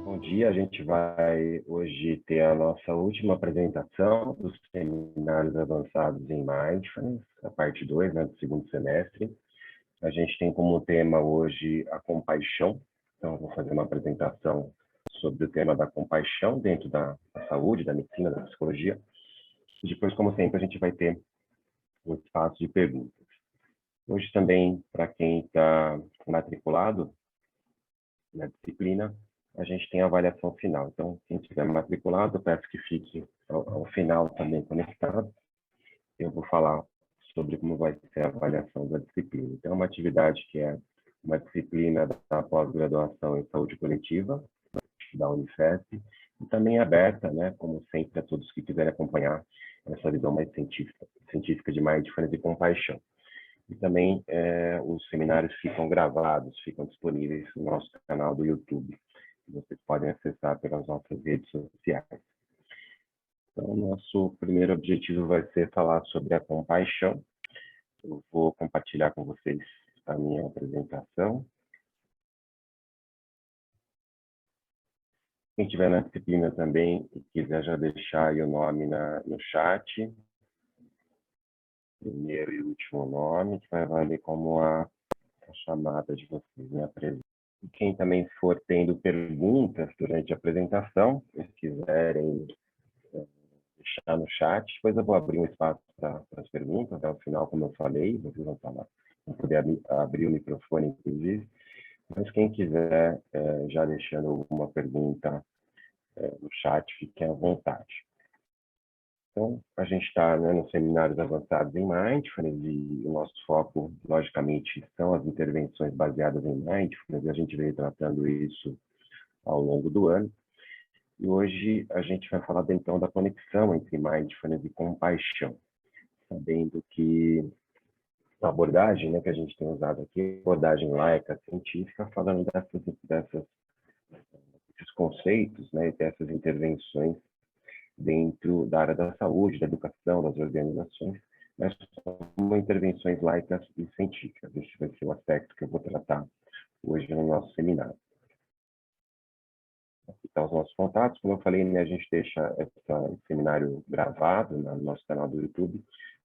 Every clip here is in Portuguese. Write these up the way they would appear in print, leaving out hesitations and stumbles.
Bom dia, a gente vai hoje ter a nossa última apresentação dos seminários avançados em Mindfulness, a parte 2, né, do segundo semestre. A gente tem como tema hoje a compaixão, então eu vou fazer uma apresentação sobre o tema da compaixão dentro da saúde, da medicina, da psicologia. E depois, como sempre, a gente vai ter um espaço de perguntas. Hoje também, para quem está matriculado na disciplina, a gente tem a avaliação final. Então, quem estiver matriculado, eu peço que fique ao final também conectado. Eu vou falar sobre como vai ser a avaliação da disciplina. Então, é uma atividade que é uma disciplina da pós-graduação em saúde coletiva, da Unifesp, e também aberta, né, como sempre, a todos que quiserem acompanhar essa visão mais científica de Mindfulness e compaixão. E também os seminários ficam gravados, ficam disponíveis no nosso canal do YouTube. Vocês podem acessar pelas nossas redes sociais. Então, nosso primeiro objetivo vai ser falar sobre a compaixão. Eu vou compartilhar com vocês a minha apresentação. Quem estiver na disciplina também e quiser já deixar aí o nome no chat, primeiro e último nome, que vai valer como a chamada de vocês, né? E quem também for tendo perguntas durante a apresentação, se quiserem deixar no chat, depois eu vou abrir um espaço para as perguntas, até o final, como eu falei, vocês vão poder abrir o microfone, inclusive. Mas quem quiser já deixando alguma pergunta no chat, fiquem à vontade. Então, a gente está, né, nos seminários avançados em Mindfulness e o nosso foco, logicamente, são as intervenções baseadas em Mindfulness, e a gente veio tratando isso ao longo do ano. E hoje a gente vai falar, então, da conexão entre Mindfulness e compaixão, sabendo que a abordagem, né, que a gente tem usado aqui, abordagem laica, científica, falando desses conceitos, né, dessas intervenções dentro da área da saúde, da educação, das organizações, mas são intervenções laicas e científicas. Esse vai ser o aspecto que eu vou tratar hoje no nosso seminário. Aqui estão os nossos contatos. Como eu falei, né, a gente deixa esse seminário gravado no nosso canal do YouTube.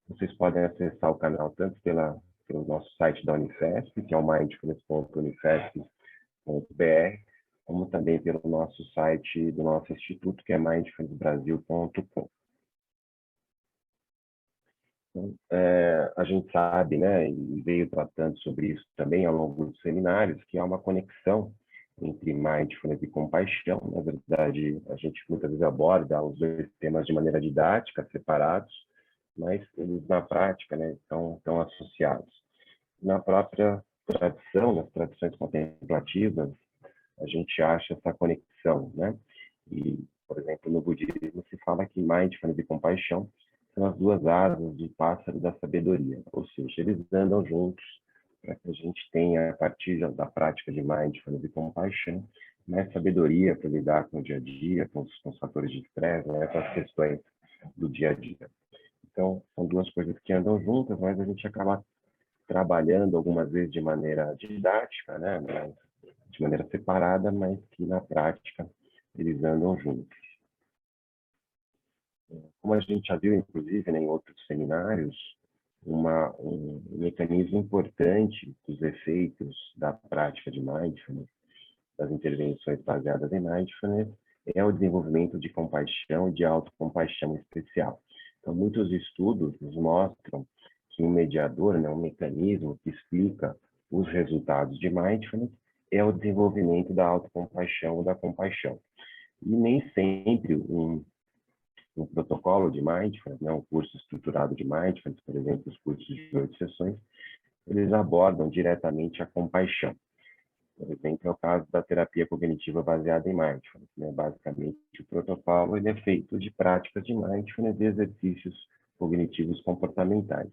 Vocês podem acessar o canal tanto pelo nosso site da Unifesp, que é o mindfulness.unifesp.br, como também pelo nosso site do nosso instituto, que é mindfulnessbrasil.com. Então, a gente sabe, né, e veio tratando sobre isso também ao longo dos seminários, que há uma conexão entre mindfulness e compaixão. Na verdade, a gente muitas vezes aborda os dois temas de maneira didática, separados, mas eles na prática, né, estão associados. Na própria tradição, nas tradições contemplativas, a gente acha essa conexão, né? E, por exemplo, no budismo se fala que mindfulness e compaixão são as duas asas do pássaro da sabedoria, ou seja, eles andam juntos para que a gente tenha, a partir da prática de mindfulness e compaixão, mais sabedoria para lidar com o dia a dia, com os fatores de estresse, né, com as questões do dia a dia. Então, são duas coisas que andam juntas, mas a gente acaba trabalhando algumas vezes de maneira didática, né, de maneira separada, mas que na prática eles andam juntos. Como a gente já viu, inclusive, né, em outros seminários, um mecanismo importante dos efeitos da prática de mindfulness, das intervenções baseadas em mindfulness, é o desenvolvimento de compaixão e de autocompaixão especial. Então, muitos estudos nos mostram que um mediador, né, um mecanismo que explica os resultados de mindfulness, é o desenvolvimento da autocompaixão ou da compaixão. E nem sempre um protocolo de mindfulness, né, um curso estruturado de mindfulness, por exemplo, os cursos de 8 sessões, eles abordam diretamente a compaixão. Por exemplo, é o caso da terapia cognitiva baseada em mindfulness, né? Basicamente, o protocolo ele é feito de práticas de mindfulness e exercícios cognitivos comportamentais.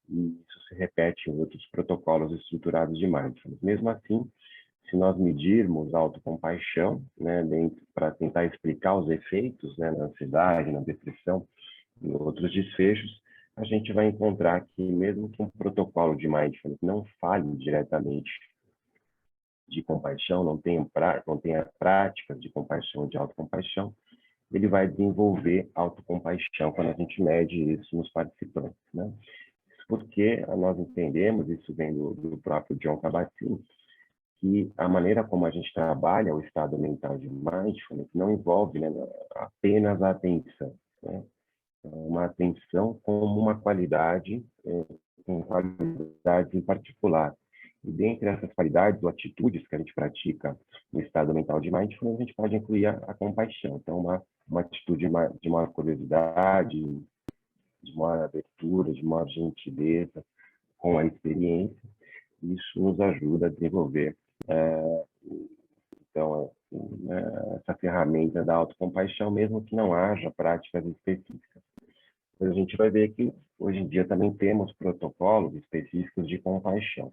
E isso se repete em outros protocolos estruturados de mindfulness. Mesmo assim, se nós medirmos a autocompaixão, né, para tentar explicar os efeitos, né, na ansiedade, na depressão e outros desfechos, a gente vai encontrar que mesmo que um protocolo de mindfulness não fale diretamente de compaixão, não tenha práticas de compaixão, de autocompaixão, ele vai desenvolver autocompaixão quando a gente mede isso nos participantes, né? Porque nós entendemos, isso vem do próprio Jon Kabat-Zinn, que a maneira como a gente trabalha o estado mental de mindfulness não envolve, né, apenas a atenção, né? Uma atenção como uma qualidade, com qualidades em particular. E dentre essas qualidades ou atitudes que a gente pratica no estado mental de mindfulness, a gente pode incluir a compaixão. Então, uma atitude de maior curiosidade, de maior abertura, de maior gentileza com a experiência, isso nos ajuda a desenvolver então essa ferramenta da autocompaixão, mesmo que não haja práticas específicas. A gente vai ver que hoje em dia também temos protocolos específicos de compaixão.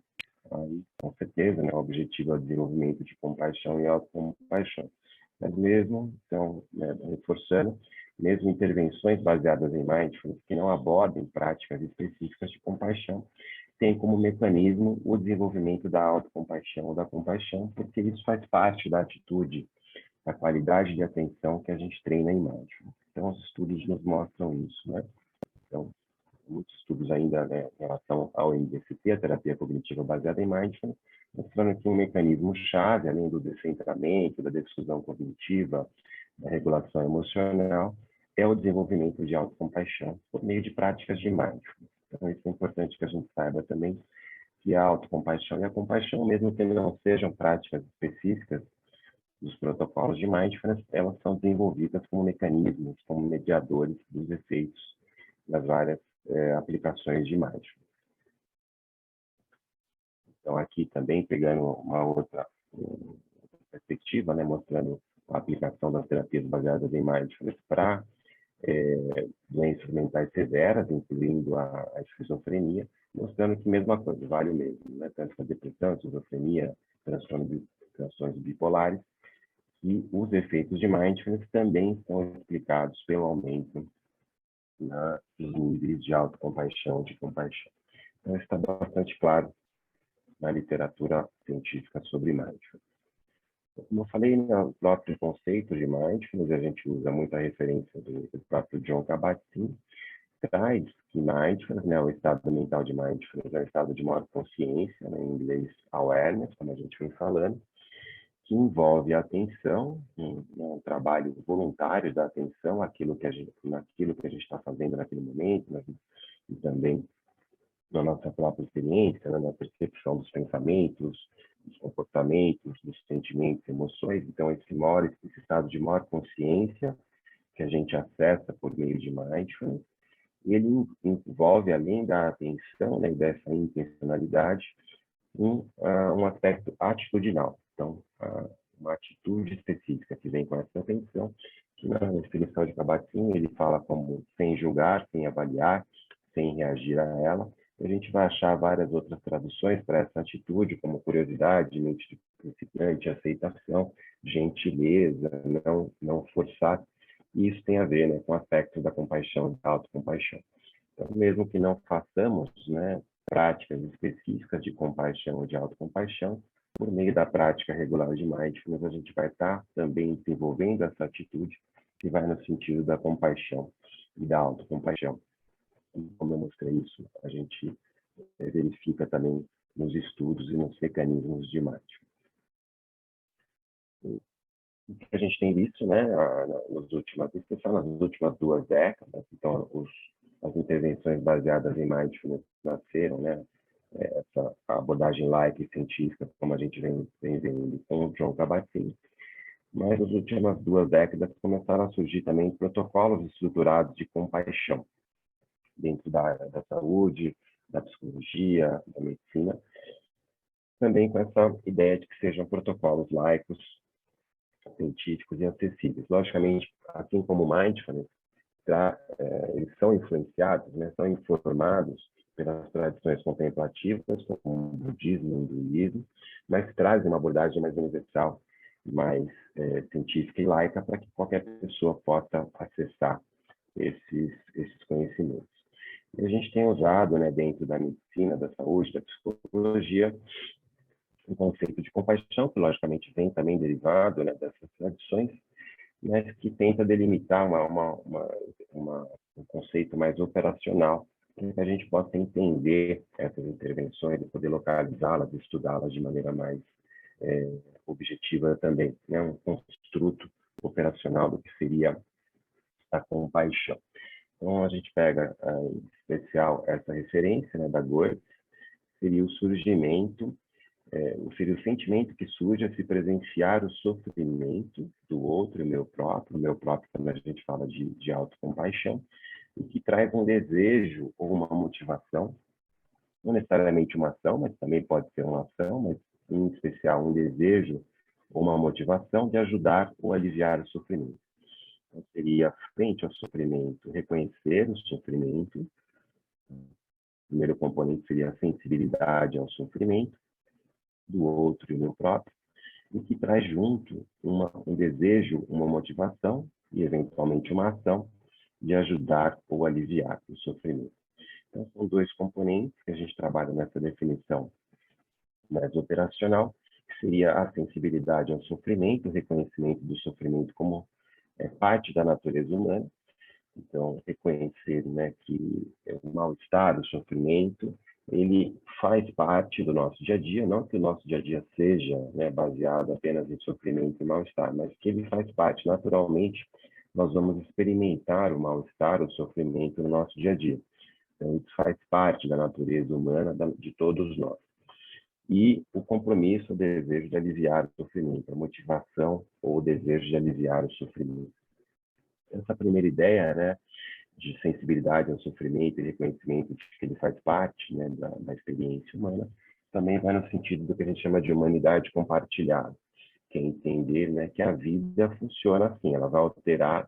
Aí, com certeza, né, o objetivo é o desenvolvimento de compaixão e autocompaixão. Mas mesmo, então, né, reforçando, mesmo intervenções baseadas em mindfulness que não abordem práticas específicas de compaixão, tem como mecanismo o desenvolvimento da autocompaixão ou da compaixão, porque isso faz parte da atitude, da qualidade de atenção que a gente treina em mindfulness. Então, os estudos nos mostram isso, né? Então, muitos estudos ainda, né, em relação ao MBCT, a terapia cognitiva baseada em mindfulness, mostrando que um mecanismo chave, além do descentramento, da difusão cognitiva, da regulação emocional, é o desenvolvimento de autocompaixão por meio de práticas de mindfulness. Então, isso é importante que a gente saiba também, que a autocompaixão e a compaixão, mesmo que não sejam práticas específicas dos protocolos de mindfulness, elas são desenvolvidas como mecanismos, como mediadores dos efeitos das várias aplicações de mindfulness. Então, aqui também pegando uma outra perspectiva, né, mostrando a aplicação das terapias baseadas em mindfulness para doenças mentais severas, incluindo a esquizofrenia, mostrando que mesma coisa, vale o mesmo, né? Tanto para depressão, esquizofrenia, transtornos bipolares, e os efeitos de mindfulness também são explicados pelo aumento nos níveis de autocompaixão, de compaixão. Então, está bastante claro na literatura científica sobre mindfulness. Como eu falei, no próprio conceito de mindfulness, a gente usa muita referência do próprio Jon Kabat-Zinn, traz que mindfulness, né, o estado mental de mindfulness é um estado de maior consciência, né, em inglês awareness, como a gente vem falando, que envolve a atenção, um trabalho voluntário da atenção naquilo que a gente está fazendo naquele momento, né, e também na nossa própria experiência, né, na percepção dos pensamentos, dos comportamentos, dos sentimentos, emoções. Então, esse estado de maior consciência que a gente acessa por meio de mindfulness, ele envolve, além da atenção, né, e dessa intencionalidade, um aspecto atitudinal. Então, uma atitude específica que vem com essa atenção, que na definição de Kabat-Zinn ele fala como sem julgar, sem avaliar, sem reagir a ela. A gente vai achar várias outras traduções para essa atitude, como curiosidade, mente de principiante, aceitação, gentileza, não forçar. E isso tem a ver, né, com aspectos da compaixão, da autocompaixão. Então, mesmo que não façamos, né, práticas específicas de compaixão ou de autocompaixão, por meio da prática regular de mindfulness, a gente vai estar também desenvolvendo essa atitude que vai no sentido da compaixão e da autocompaixão. E como eu mostrei isso, a gente verifica também nos estudos e nos mecanismos de mindfulness. O que a gente tem visto, né, nas últimas 2 décadas, então as intervenções baseadas em mindfulness nasceram, né, essa abordagem laica e científica, como a gente vem vendo com o Jon Kabat-Zinn. Mas nas últimas 2 décadas começaram a surgir também protocolos estruturados de compaixão dentro da área da saúde, da psicologia, da medicina, também com essa ideia de que sejam protocolos laicos, científicos e acessíveis. Logicamente, assim como o mindfulness, eles são influenciados, né, são informados pelas tradições contemplativas, como o budismo e o hinduísmo, mas trazem uma abordagem mais universal, mais científica e laica, para que qualquer pessoa possa acessar esses conhecimentos. E a gente tem usado, né, dentro da medicina, da saúde, da psicologia, o conceito de compaixão, que logicamente vem também derivado, né, dessas tradições, mas que tenta delimitar um conceito mais operacional, para que a gente possa entender essas intervenções e poder localizá-las, estudá-las de maneira mais objetiva também, né? Um construto operacional do que seria a compaixão. Então, a gente pega, em especial, essa referência, né, da Goethe, seria o surgimento, seria o sentimento que surge a se presenciar o sofrimento do outro e o meu próprio, quando a gente fala de autocompaixão, e que traz um desejo ou uma motivação, não necessariamente uma ação, mas também pode ser uma ação, mas em especial um desejo ou uma motivação de ajudar ou aliviar o sofrimento. Então, seria, frente ao sofrimento, reconhecer o sofrimento. O primeiro componente seria a sensibilidade ao sofrimento do outro e o meu próprio, e que traz junto um desejo, uma motivação e, eventualmente, uma ação de ajudar ou aliviar o sofrimento. Então, são dois componentes que a gente trabalha nessa definição mais operacional, que seria a sensibilidade ao sofrimento, o reconhecimento do sofrimento como parte da natureza humana. Então, reconhecer, né, que o mal-estar, o sofrimento, ele faz parte do nosso dia a dia, não que o nosso dia a dia seja, né, baseado apenas em sofrimento e mal-estar, mas que ele faz parte, naturalmente, nós vamos experimentar o mal-estar, o sofrimento no nosso dia a dia. Então, isso faz parte da natureza humana de todos nós. E o compromisso, o desejo de aliviar o sofrimento, a motivação ou o desejo de aliviar o sofrimento. Essa primeira ideia, né, de sensibilidade ao sofrimento e reconhecimento de que ele faz parte, né, da experiência humana, também vai no sentido do que a gente chama de humanidade compartilhada, que é entender, né, que a vida funciona assim, ela vai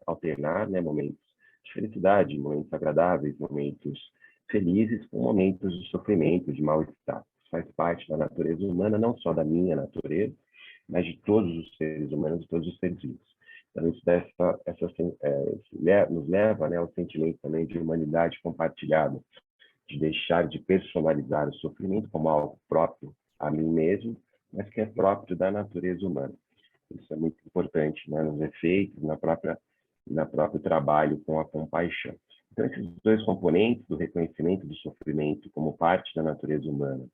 alternar, né, momentos de felicidade, momentos agradáveis, momentos felizes, com momentos de sofrimento, de mal-estar. Isso faz parte da natureza humana, não só da minha natureza, mas de todos os seres humanos, de todos os seres vivos. Então, isso nos leva, né, ao sentimento também de humanidade compartilhada, de deixar de personalizar o sofrimento como algo próprio a mim mesmo, mas que é próprio da natureza humana. Isso é muito importante, né, nos efeitos, na próprio trabalho com a compaixão. Então, esses dois componentes do reconhecimento do sofrimento como parte da natureza humana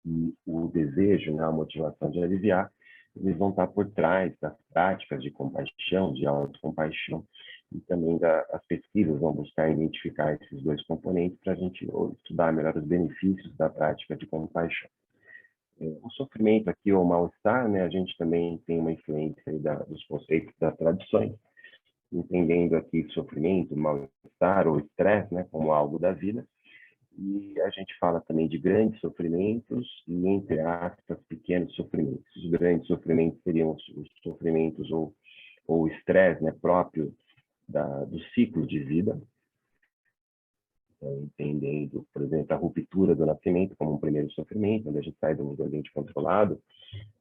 e o desejo, né, a motivação de aliviar, eles vão estar por trás das práticas de compaixão, de autocompaixão, e também as pesquisas vão buscar identificar esses dois componentes para a gente estudar melhor os benefícios da prática de compaixão. O sofrimento aqui, ou mal-estar, né, a gente também tem uma influência aí dos conceitos das tradições, entendendo aqui sofrimento, mal-estar ou estresse, né, como algo da vida. E a gente fala também de grandes sofrimentos e, entre aspas, pequenos sofrimentos. Os grandes sofrimentos seriam os sofrimentos ou o estresse, né, próprio do ciclo de vida, então, entendendo, por exemplo, a ruptura do nascimento como um primeiro sofrimento, onde a gente sai do ambiente controlado,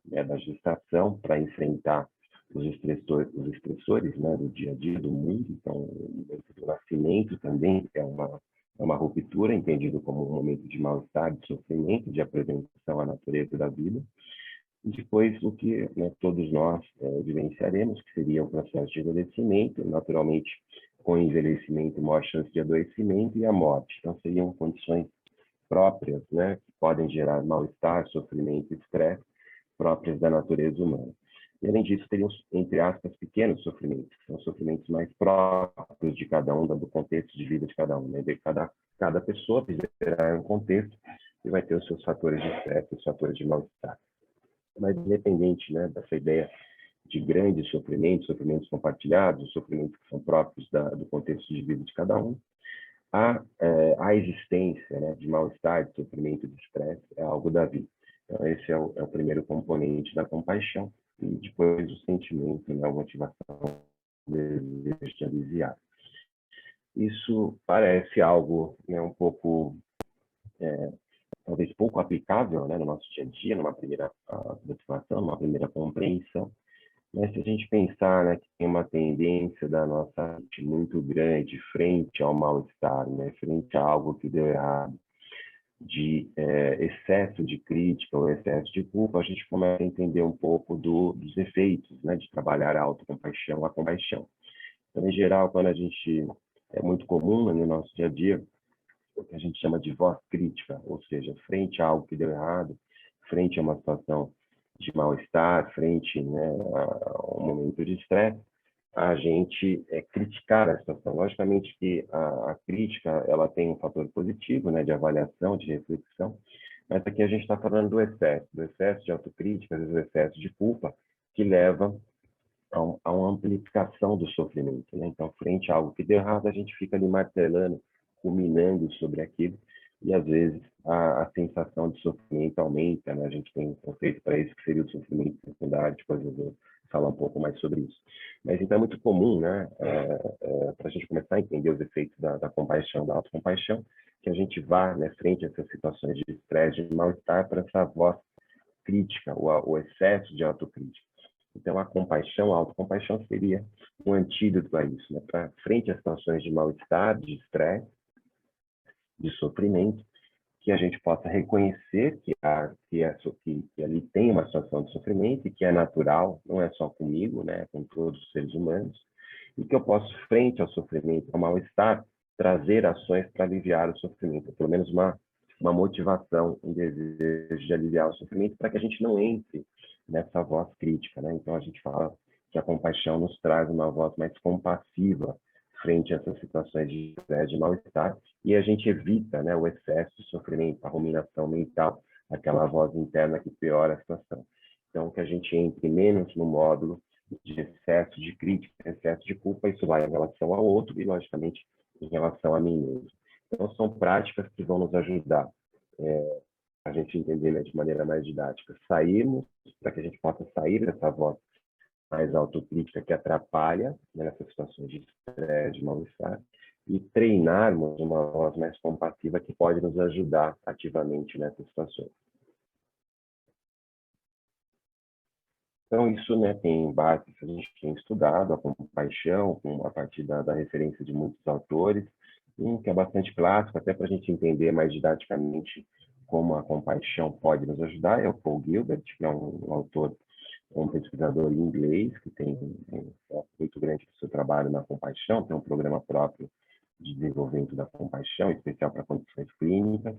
né, da gestação, para enfrentar os estressores, né, do dia a dia, do mundo. Então, o nascimento também é uma ruptura, entendido como um momento de mal-estar, de sofrimento, de apresentação à natureza da vida. E depois, o que, né, todos nós vivenciaremos, que seria o processo de envelhecimento, naturalmente, com envelhecimento, maior chance de adoecimento e a morte. Então, seriam condições próprias, né, que podem gerar mal-estar, sofrimento e estresse, próprias da natureza humana. E, além disso, teriam, entre aspas, pequenos sofrimentos, que são sofrimentos mais próprios de cada um, do contexto de vida de cada um. Né? Cada pessoa viverá em um contexto e vai ter os seus fatores de estresse, os fatores de mal-estar. Mas, independente, né, dessa ideia de grandes sofrimentos compartilhados, sofrimentos que são próprios do contexto de vida de cada um, a existência, né, de mal-estar, de sofrimento, de estresse, é algo da vida. Então, esse é o primeiro componente da compaixão, e depois o sentimento, né, a motivação, o desejo de aliviar. Isso parece algo, né, um pouco, talvez pouco aplicável, né, no nosso dia a dia, numa primeira aproximação, numa primeira compreensão, Mas se a gente pensar, né, que tem uma tendência da nossa mente muito grande frente ao mal-estar, né, frente a algo que deu errado, de excesso de crítica ou excesso de culpa, a gente começa a entender um pouco dos efeitos, né, de trabalhar a autocompaixão, a compaixão. Então, em geral, quando a gente é muito comum, né, no nosso dia a dia, o que a gente chama de voz crítica, ou seja, frente a algo que deu errado, frente a uma situação de mal-estar, frente, né, a um momento de estresse, a gente criticar a situação. Logicamente que a crítica ela tem um fator positivo, né, de avaliação, de reflexão, mas aqui a gente está falando do excesso de autocrítica, às vezes o excesso de culpa, que leva a uma amplificação do sofrimento, né? Então, frente a algo que deu errado, a gente fica ali martelando, ruminando sobre aquilo, e às vezes a sensação de sofrimento aumenta, né? A gente tem um conceito para isso que seria o sofrimento secundário, depois eu vou falar um pouco mais sobre isso. Mas então é muito comum, né, para a gente começar a entender os efeitos da compaixão, da autocompaixão, que a gente vá, né, frente a essas situações de estresse, de mal-estar, para essa voz crítica, o excesso de autocrítica. Então, a compaixão, a autocompaixão seria um antídoto a isso, né? Para frente a situações de mal-estar, de estresse, de sofrimento, que a gente possa reconhecer que ali tem uma situação de sofrimento e que é natural, não é só comigo, né? Com todos os seres humanos, e que eu posso, frente ao sofrimento, ao mal-estar, trazer ações para aliviar o sofrimento, pelo menos uma motivação, um desejo de aliviar o sofrimento, para que a gente não entre nessa voz crítica, né? Então a gente fala que a compaixão nos traz uma voz mais compassiva frente a essas situações de estresse, de mal-estar, e a gente evita, né, o excesso de sofrimento, a ruminação mental, aquela voz interna que piora a situação. Então, que a gente entre menos no módulo de excesso de crítica, excesso de culpa, isso vai em relação ao outro e, logicamente, em relação a mim mesmo. Então, são práticas que vão nos ajudar a gente entender, né, de maneira mais didática, sairmos, para que a gente possa sair dessa voz mais autocrítica que atrapalha, né, nessas situações de estresse, de mal-estar, e treinarmos uma voz mais compassiva que pode nos ajudar ativamente nessas situações. Então, isso, né, tem base, a gente tem estudado a compaixão, a partir da referência de muitos autores, que é bastante clássico, até para a gente entender mais didaticamente como a compaixão pode nos ajudar, é o Paul Gilbert, que é um autor, um pesquisador inglês, que tem um foco muito grande do seu trabalho na compaixão, tem um programa próprio de desenvolvimento da compaixão, especial para condições clínicas,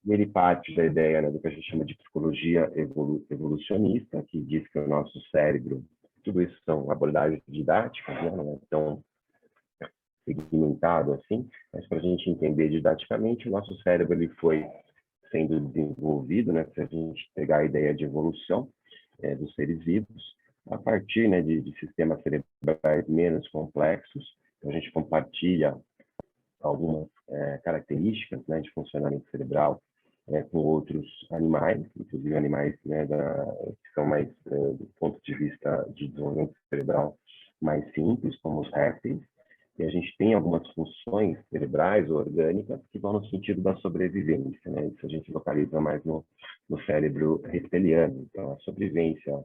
e ele parte da ideia, né, do que a gente chama de psicologia evolucionista, que diz que o nosso cérebro, tudo isso são abordagens didáticas, né, não é tão segmentado assim, mas para a gente entender didaticamente, o nosso cérebro ele foi sendo desenvolvido, né, se a gente pegar a ideia de evolução dos seres vivos, a partir, né, de sistemas cerebrais menos complexos. Então, a gente compartilha algumas características, né, de funcionamento cerebral com outros animais, inclusive animais, né, que são mais, do ponto de vista de desenvolvimento cerebral, mais simples, como os répteis. E a gente tem algumas funções cerebrais ou orgânicas que vão no sentido da sobrevivência, né? Isso a gente localiza mais no cérebro reptiliano. Então, a sobrevivência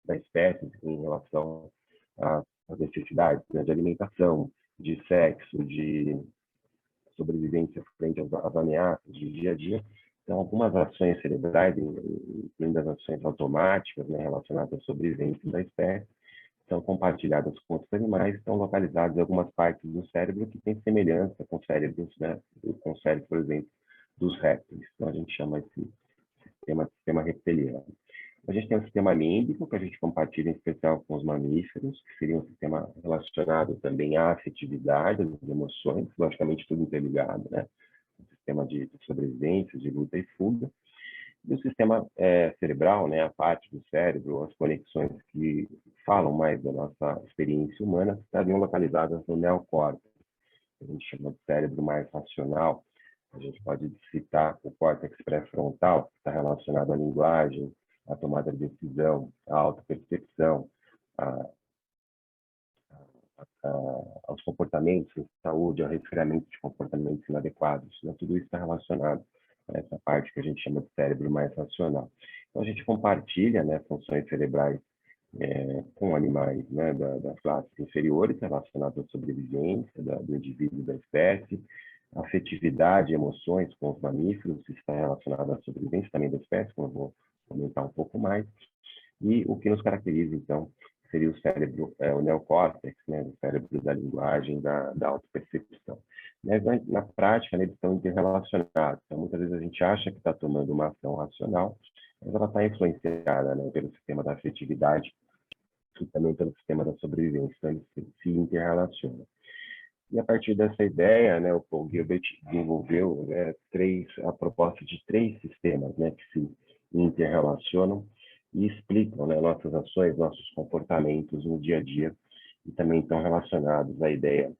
da espécie em relação às necessidades, né, de alimentação, de sexo, de sobrevivência frente às ameaças do dia a dia. Então, algumas ações cerebrais, incluindo as ações automáticas, né, relacionadas à sobrevivência da espécie, são compartilhadas com outros animais, estão localizadas em algumas partes do cérebro que têm semelhança com cérebros, né, com o cérebro, por exemplo, dos répteis. Então, a gente chama esse sistema reptiliano. A gente tem o sistema límbico, que a gente compartilha em especial com os mamíferos, que seria um sistema relacionado também à afetividade, às emoções, logicamente tudo interligado, né? O sistema de sobrevivência, de luta e fuga. E o sistema cerebral, né, a parte do cérebro, as conexões que falam mais da nossa experiência humana, estariam localizadas no neocórtex, que a gente chama de cérebro mais racional. A gente pode citar o córtex pré-frontal, que está relacionado à linguagem, à tomada de decisão, à autopercepção, a, aos comportamentos em saúde, ao resfriamento de comportamentos inadequados. Né? Tudo isso está relacionado a essa parte que a gente chama de cérebro mais racional. Então, a gente compartilha, né, funções cerebrais com animais, né, das classes inferiores, relacionados à sobrevivência do indivíduo e da espécie, afetividade e emoções com os mamíferos, isso está relacionado à sobrevivência também da espécie, como eu vou comentar um pouco mais, e o que nos caracteriza, então, seria o cérebro, o neocórtex, né, o cérebro da linguagem, da autopercepção. Mas, na prática, né, eles estão interrelacionados. Então, muitas vezes a gente acha que está tomando uma ação racional, mas ela está influenciada, né, pelo sistema da afetividade e também pelo sistema da sobrevivência. Então, eles se interrelacionam. E a partir dessa ideia, né, o Paul Gilbert desenvolveu a proposta de três sistemas, né, que se interrelacionam e explicam, né, nossas ações, nossos comportamentos no dia a dia e também estão relacionados à ideia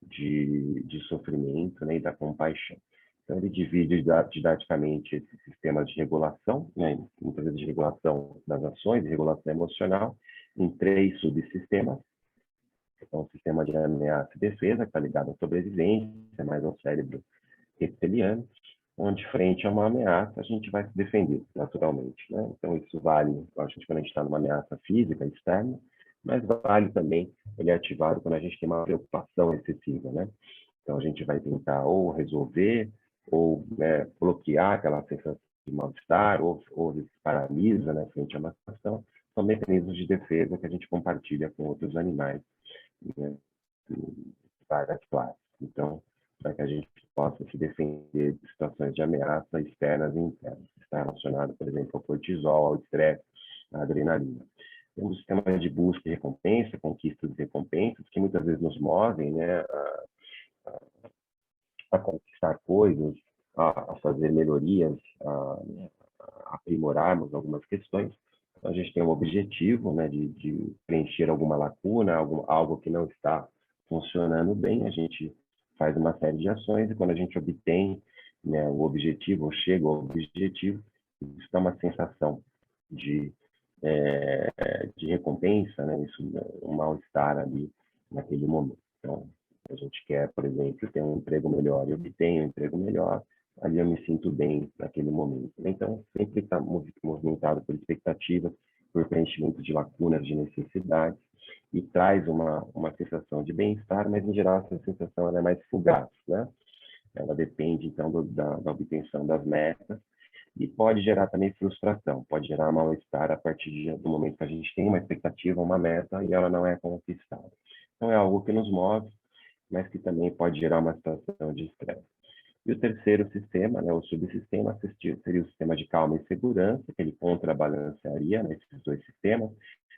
de sofrimento, né, e da compaixão. Então, ele divide didaticamente esses sistemas de regulação, né, muitas vezes de regulação das ações, de regulação emocional, em três subsistemas. Então, o sistema de ameaça e defesa, que está ligado à sobrevivência, mais ao cérebro reptiliano, onde, frente a uma ameaça, a gente vai se defender, naturalmente. Né? Então, isso vale, logicamente, quando a gente está numa ameaça física, externa, mas vale também, ele é ativado quando a gente tem uma preocupação excessiva. Né? Então, a gente vai tentar ou resolver, ou, né, bloquear aquela sensação de mal-estar, ou se paralisa, né, frente a uma situação. São mecanismos de defesa que a gente compartilha com outros animais, né, de várias classes. Então, para que a gente possa se defender de situações de ameaça externas e internas. Está relacionado, por exemplo, ao cortisol, ao estresse, à adrenalina. Temos um sistema de busca e recompensa, conquistas e recompensas, que muitas vezes nos movem, né, a conquistar coisas, a fazer melhorias, a aprimorarmos algumas questões. Então, a gente tem um objetivo, né, de preencher alguma lacuna, algo que não está funcionando bem, a gente faz uma série de ações e quando a gente obtém, né, o objetivo, ou chega ao objetivo, isso dá uma sensação de, de recompensa, né, isso, um mal-estar ali naquele momento. Então, a gente quer, por exemplo, ter um emprego melhor e obtenho um emprego melhor, ali eu me sinto bem naquele momento. Então, sempre está movimentado por expectativas, por preenchimento de lacunas, de necessidades, e traz uma sensação de bem-estar, mas, em geral, essa sensação ela é mais fugaz, né? Ela depende, então, da obtenção das metas, e pode gerar também frustração, pode gerar mal-estar a partir do momento que a gente tem uma expectativa, uma meta, e ela não é conquistada. Então, é algo que nos move, mas que também pode gerar uma situação de estresse. E o terceiro sistema, né, o subsistema, seria o sistema de calma e segurança, que ele contrabalancearia, né, esses dois sistemas.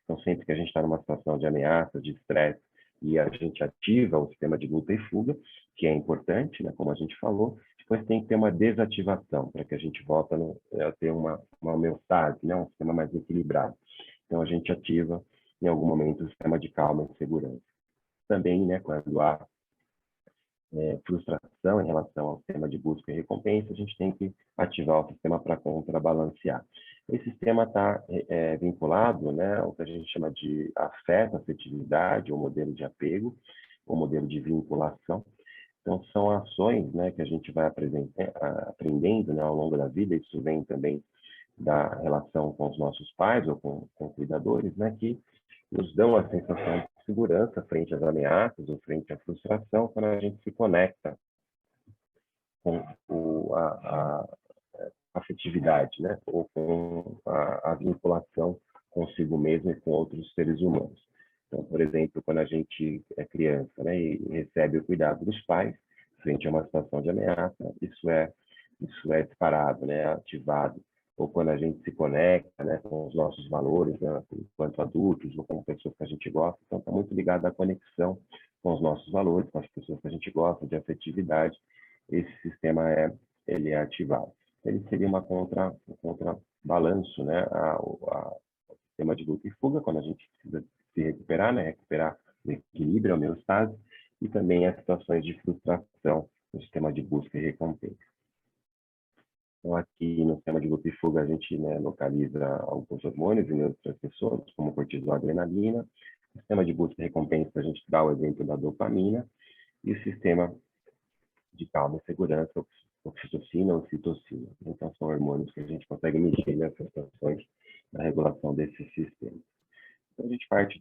Então, sempre que a gente está numa situação de ameaça, de estresse, e a gente ativa o sistema de luta e fuga, que é importante, né, como a gente falou, depois tem que ter uma desativação, para que a gente volte a ter uma homeostase, né, um sistema mais equilibrado. Então, a gente ativa, em algum momento, o sistema de calma e segurança. Também, né, quando há frustração em relação ao sistema de busca e recompensa, a gente tem que ativar o sistema para contrabalancear. Esse sistema está vinculado, né, ao que a gente chama de afeto, afetividade, ou modelo de apego, ou modelo de vinculação. Então, são ações, né, que a gente vai aprendendo, né, ao longo da vida, isso vem também da relação com os nossos pais ou com cuidadores, né, que nos dão a sensação de segurança frente às ameaças ou frente à frustração quando a gente se conecta com a afetividade, né? Ou com a vinculação consigo mesmo e com outros seres humanos. Então, por exemplo, quando a gente é criança, né, e recebe o cuidado dos pais frente a uma situação de ameaça, isso é disparado, né, ativado. Ou quando a gente se conecta, né, com os nossos valores, né, enquanto adultos ou com pessoas que a gente gosta, então está muito ligado à conexão com os nossos valores, com as pessoas que a gente gosta, de afetividade. Esse sistema ele é ativado. Ele seria um contrabalanço, né, ao sistema de luta e fuga, quando a gente precisa se recuperar, né, recuperar o equilíbrio, a homeostase, e também as situações de frustração no sistema de busca e recompensa. Então, aqui no sistema de luta e fuga, a gente, né, localiza alguns hormônios e neurotransmissores, como cortisol, adrenalina. No sistema de busca e recompensa, a gente dá o exemplo da dopamina. E o sistema de calma e segurança, oxitocina ou citocina. Então, são hormônios que a gente consegue mexer nessas situações da regulação desses sistemas. Então, a gente parte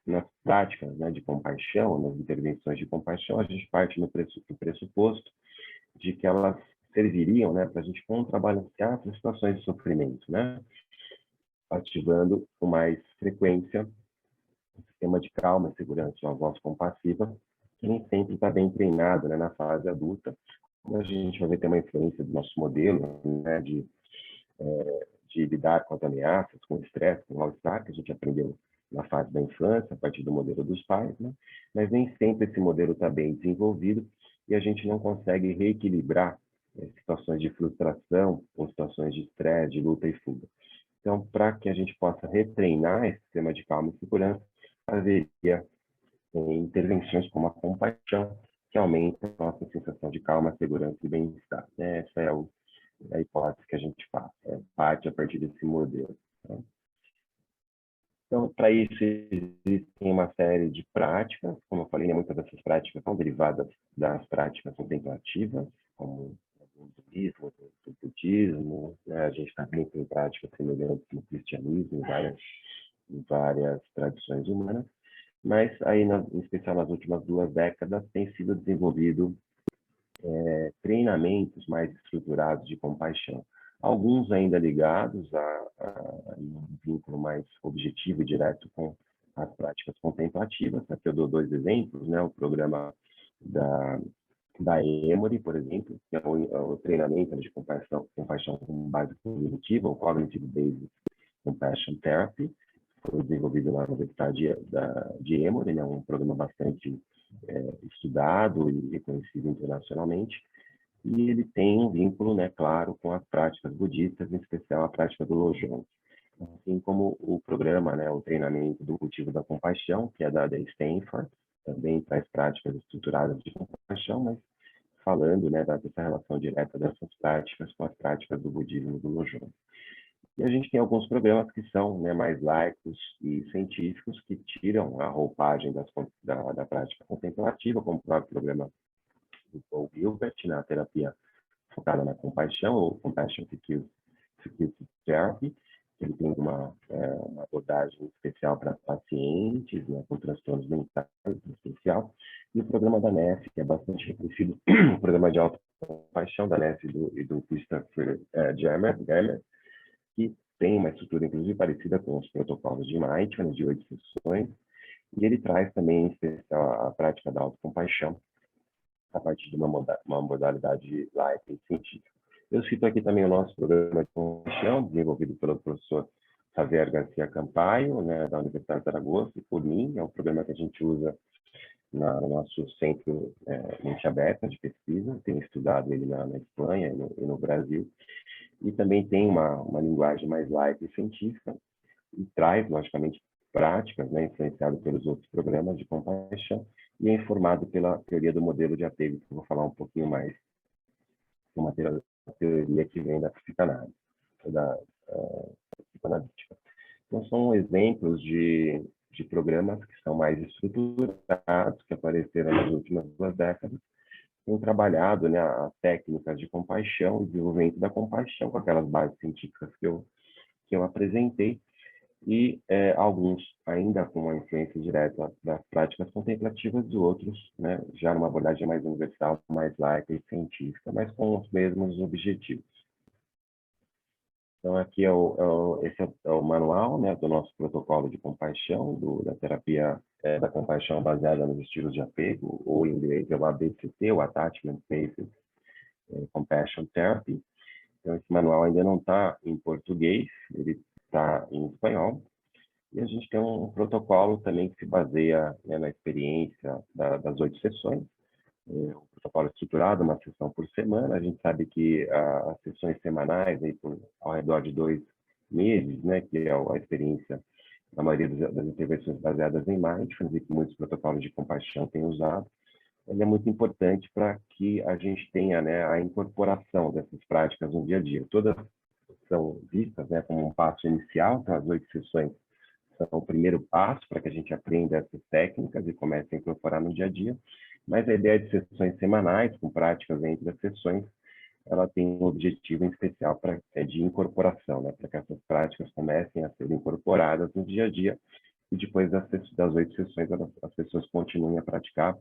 nas práticas, né, de compaixão, nas intervenções de compaixão, a gente parte do pressuposto de que elas serviriam, né, para a gente contrabalancear as situações de sofrimento, né, ativando com mais frequência o sistema de calma e segurança, uma voz compassiva, que nem sempre está bem treinado, né, na fase adulta. A gente vai ver ter uma influência do nosso modelo, né, de lidar com as ameaças, com o estresse, com o mal-estar, que a gente aprendeu na fase da infância, a partir do modelo dos pais, né? Mas nem sempre esse modelo está bem desenvolvido e a gente não consegue reequilibrar situações de frustração ou situações de estresse, de luta e fuga. Então, para que a gente possa retreinar esse sistema de calma e segurança, haveria intervenções como a compaixão, que aumenta a nossa sensação de calma, segurança e bem-estar. Essa é a hipótese que a gente faz, parte a partir desse modelo. Né? Então, para isso, existem uma série de práticas, como eu falei, né, muitas dessas práticas são derivadas das práticas contemplativas, como o hinduísmo, o budismo, né? A gente também tem práticas semelhantes no cristianismo, em várias tradições humanas, mas aí, em especial nas últimas 2 décadas, tem sido desenvolvido treinamentos mais estruturados de compaixão. Alguns ainda ligados a um vínculo mais objetivo e direto com as práticas contemplativas. Aqui eu dou 2 exemplos, né? O programa da Emory, por exemplo, que é o treinamento de compaixão com base cognitiva, o Cognitive Based Compassion Therapy, foi desenvolvido lá na Universidade de Emory, né? Um programa bastante estudado e reconhecido internacionalmente, e ele tem um vínculo, né, claro, com as práticas budistas, em especial a prática do Lojong. Assim como o programa, né, o treinamento do cultivo da compaixão, que é da Stanford, também traz práticas estruturadas de compaixão, mas falando, né, dessa relação direta dessas práticas com as práticas do budismo do Lojong. E a gente tem alguns programas que são, né, mais laicos e científicos, que tiram a roupagem da prática contemplativa, como o próprio programa do Paul Gilbert, na terapia focada na compaixão, ou Compassion Security Therapy. Ele tem uma abordagem especial para pacientes, né, com transtornos mentais, em especial. E o programa da NEF, que é bastante reconhecido, o programa de autocompaixão da NEF e do Christopher Germer, que tem uma estrutura, inclusive, parecida com os protocolos de Mindfulness, de 8 sessões, e ele traz também, em especial, a prática da autocompaixão, a partir de uma modalidade laica e científica. Eu cito aqui também o nosso programa de compaixão, desenvolvido pelo professor Javier Garcia Campaio, né, da Universidade de Zaragoza, e por mim, é um programa que a gente usa no nosso centro Mente Aberta de pesquisa, tenho estudado ele na Espanha e no Brasil, e também tem uma linguagem mais laica e científica, e traz, logicamente, práticas, né, influenciadas pelos outros programas de compaixão, e é informado pela teoria do modelo de apego, que eu vou falar um pouquinho mais, uma teoria que vem da psicanálise, da psicanalítica. Então, são exemplos de programas que são mais estruturados, que apareceram nas últimas 2 décadas, têm trabalhado, né, as técnicas de compaixão, o desenvolvimento da compaixão, com aquelas bases científicas que eu apresentei, e alguns ainda com uma influência direta das práticas contemplativas e outros, né, já numa abordagem mais universal, mais laica e científica, mas com os mesmos objetivos. Então, aqui esse é o manual, né, do nosso protocolo de compaixão, da terapia da compaixão baseada nos estilos de apego, ou em inglês é o ABCT, o Attachment Based Compassion Therapy. Então, esse manual ainda não está em português, ele está em espanhol. E a gente tem um protocolo também que se baseia, né, na experiência das 8 sessões. Um protocolo estruturado, uma sessão por semana. A gente sabe que as sessões semanais, aí, ao redor de 2 meses, né, que é a experiência da maioria das intervenções baseadas em mindfulness, e que muitos protocolos de compaixão têm usado, ele é muito importante para que a gente tenha, né, a incorporação dessas práticas no dia a dia. Todas são vistas, né, como um passo inicial, então as 8 sessões são o primeiro passo para que a gente aprenda essas técnicas e comece a incorporar no dia a dia. Mas a ideia de sessões semanais, com práticas entre as sessões, ela tem um objetivo em especial de incorporação, né, para que essas práticas comecem a ser incorporadas no dia a dia e depois das 8 sessões as pessoas continuem a praticar.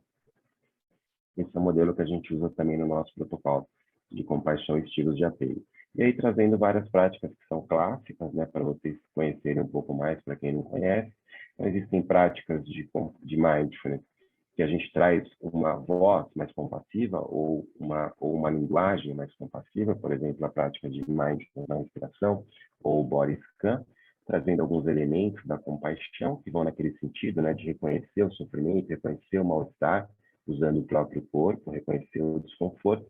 Esse é o modelo que a gente usa também no nosso protocolo de compaixão e estilos de apego. E aí, trazendo várias práticas que são clássicas, né, para vocês conhecerem um pouco mais, para quem não conhece. Então, existem práticas de mindfulness, que a gente traz uma voz mais compassiva ou uma linguagem mais compassiva, por exemplo, a prática de mindfulness na inspiração ou body scan, trazendo alguns elementos da compaixão que vão naquele sentido, né, de reconhecer o sofrimento, reconhecer o mal-estar, usando o próprio corpo, reconhecer o desconforto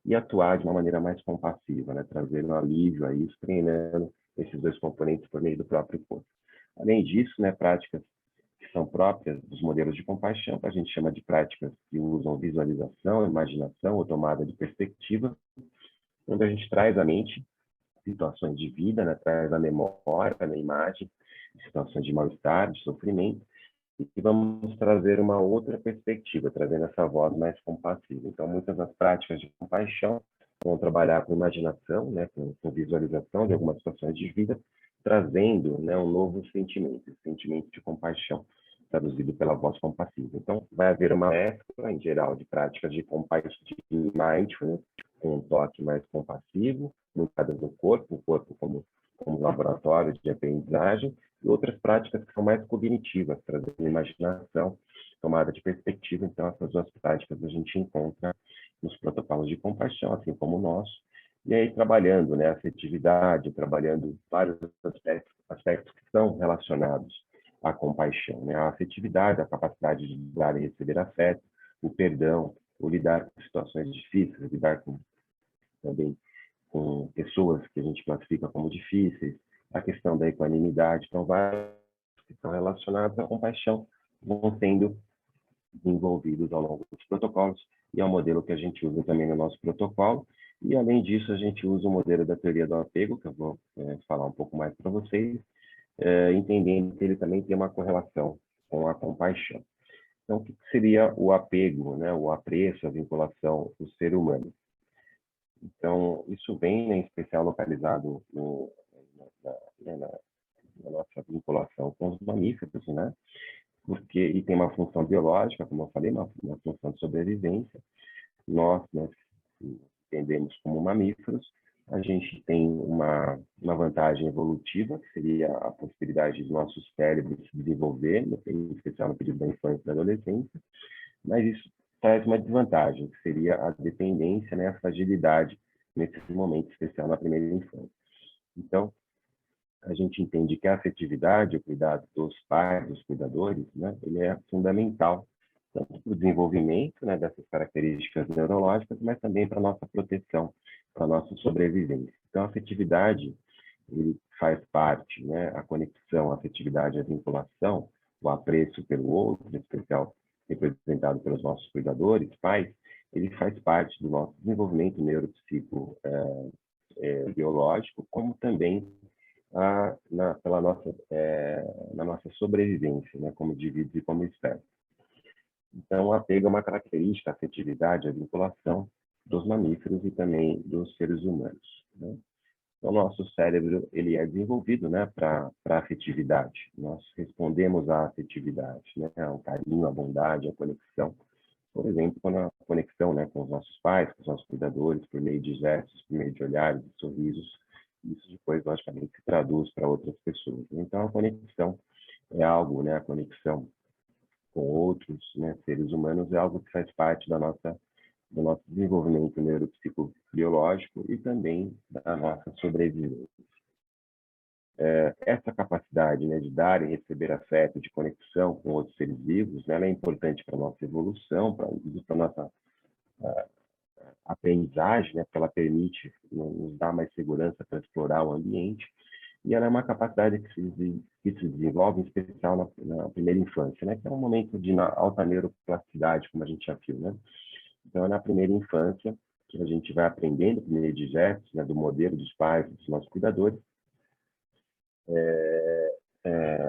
e atuar de uma maneira mais compassiva, né, trazendo um alívio a isso, treinando esses dois componentes por meio do próprio corpo. Além disso, né, práticas que são próprias dos modelos de compaixão, que a gente chama de práticas que usam visualização, imaginação ou tomada de perspectiva, onde a gente traz à mente situações de vida, né, traz a memória, a imagem, situações de mal-estar, de sofrimento, e vamos trazer uma outra perspectiva, trazendo essa voz mais compassiva. Então, muitas das práticas de compaixão vão trabalhar com imaginação, né, com visualização de algumas situações de vida, trazendo, né, um novo sentimento, esse sentimento de compaixão, traduzido pela voz compassiva. Então, vai haver uma mescla, em geral, de práticas de compaixão, de mindfulness, com um toque mais compassivo, ligadas no corpo, o corpo como laboratório de aprendizagem, e outras práticas que são mais cognitivas, trazendo imaginação, tomada de perspectiva. Então, essas duas práticas a gente encontra nos protocolos de compaixão, assim como o nosso, e aí trabalhando, né, a afetividade, trabalhando vários aspectos que são relacionados à compaixão, né, a afetividade, a capacidade de dar e receber afeto, o perdão, o lidar com situações difíceis, lidar também com pessoas que a gente classifica como difíceis, a questão da equanimidade, então vários que estão relacionados à compaixão vão sendo desenvolvidos ao longo dos protocolos, e é um modelo que a gente usa também no nosso protocolo. E, além disso, a gente usa o modelo da teoria do apego, que eu vou falar um pouco mais para vocês, entendendo que ele também tem uma correlação com a compaixão. Então, o que seria o apego, né? O apreço, a vinculação do ser humano? Então, isso vem, né, em especial, localizado na nossa vinculação com os mamíferos, né? E tem uma função biológica, como eu falei, uma função de sobrevivência. Nós, né, entendemos como mamíferos, a gente tem uma vantagem evolutiva, que seria a possibilidade de nossos cérebros se desenvolver, em especial no período da infância e da adolescência, mas isso traz uma desvantagem, que seria a dependência, né, a fragilidade nesse momento especial na primeira infância. Então, a gente entende que a afetividade, o cuidado dos pais, dos cuidadores, né, ele é fundamental tanto para o desenvolvimento, né, dessas características neurológicas, mas também para a nossa proteção, para a nossa sobrevivência. Então, a afetividade, ele faz parte, né, a conexão, a afetividade, a vinculação, o apreço pelo outro, em especial representado pelos nossos cuidadores, pais, ele faz parte do nosso desenvolvimento neuropsico biológico, como também na nossa sobrevivência, né, como indivíduos e como espécie. Então, o apego é uma característica, a afetividade, a vinculação dos mamíferos e também dos seres humanos, né? Então, o nosso cérebro ele é desenvolvido, né, para a afetividade. Nós respondemos à afetividade, né, ao carinho, à bondade, à conexão. Por exemplo, quando a conexão, né, com os nossos pais, com os nossos cuidadores, por meio de gestos, por meio de olhares, de sorrisos, isso depois, logicamente, se traduz para outras pessoas. Então, a conexão é algo, né, a conexão com outros, né, seres humanos é algo que faz parte do nosso desenvolvimento neuropsicobiológico e também da nossa sobrevivência. Essa capacidade, né, de dar e receber afeto, de conexão com outros seres vivos, né, ela é importante para a nossa evolução, para a nossa aprendizagem, né, porque ela permite nos dar mais segurança para explorar o ambiente, e ela é uma capacidade que se desenvolve, em especial na primeira infância, né, que é um momento de alta neuroplasticidade, como a gente já viu, né? Então, é na primeira infância que a gente vai aprendendo, por meio de gestos, né, do modelo dos pais, dos nossos cuidadores,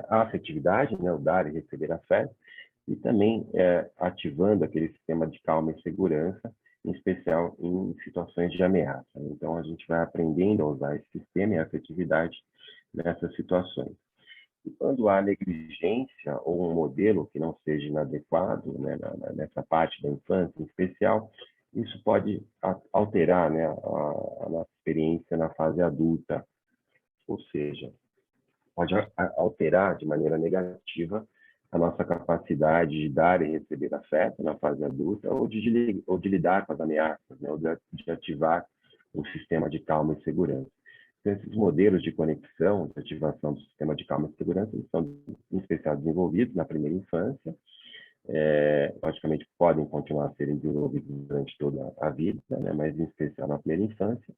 a afetividade, né, o dar e receber afeto, e também ativando aquele sistema de calma e segurança, em especial em situações de ameaça. Então, a gente vai aprendendo a usar esse sistema e a afetividade nessas situações. E quando há negligência ou um modelo que não seja inadequado, né, nessa parte da infância em especial, isso pode alterar, né, a nossa experiência na fase adulta, ou seja, pode alterar de maneira negativa a nossa capacidade de dar e receber afeto na fase adulta ou de lidar com as ameaças, né, ou de ativar um sistema de calma e segurança. Então, esses modelos de conexão, de ativação do sistema de calma e segurança, eles são, em especial, desenvolvidos na primeira infância, logicamente podem continuar a serem desenvolvidos durante toda a vida, né, mas em especial na primeira infância,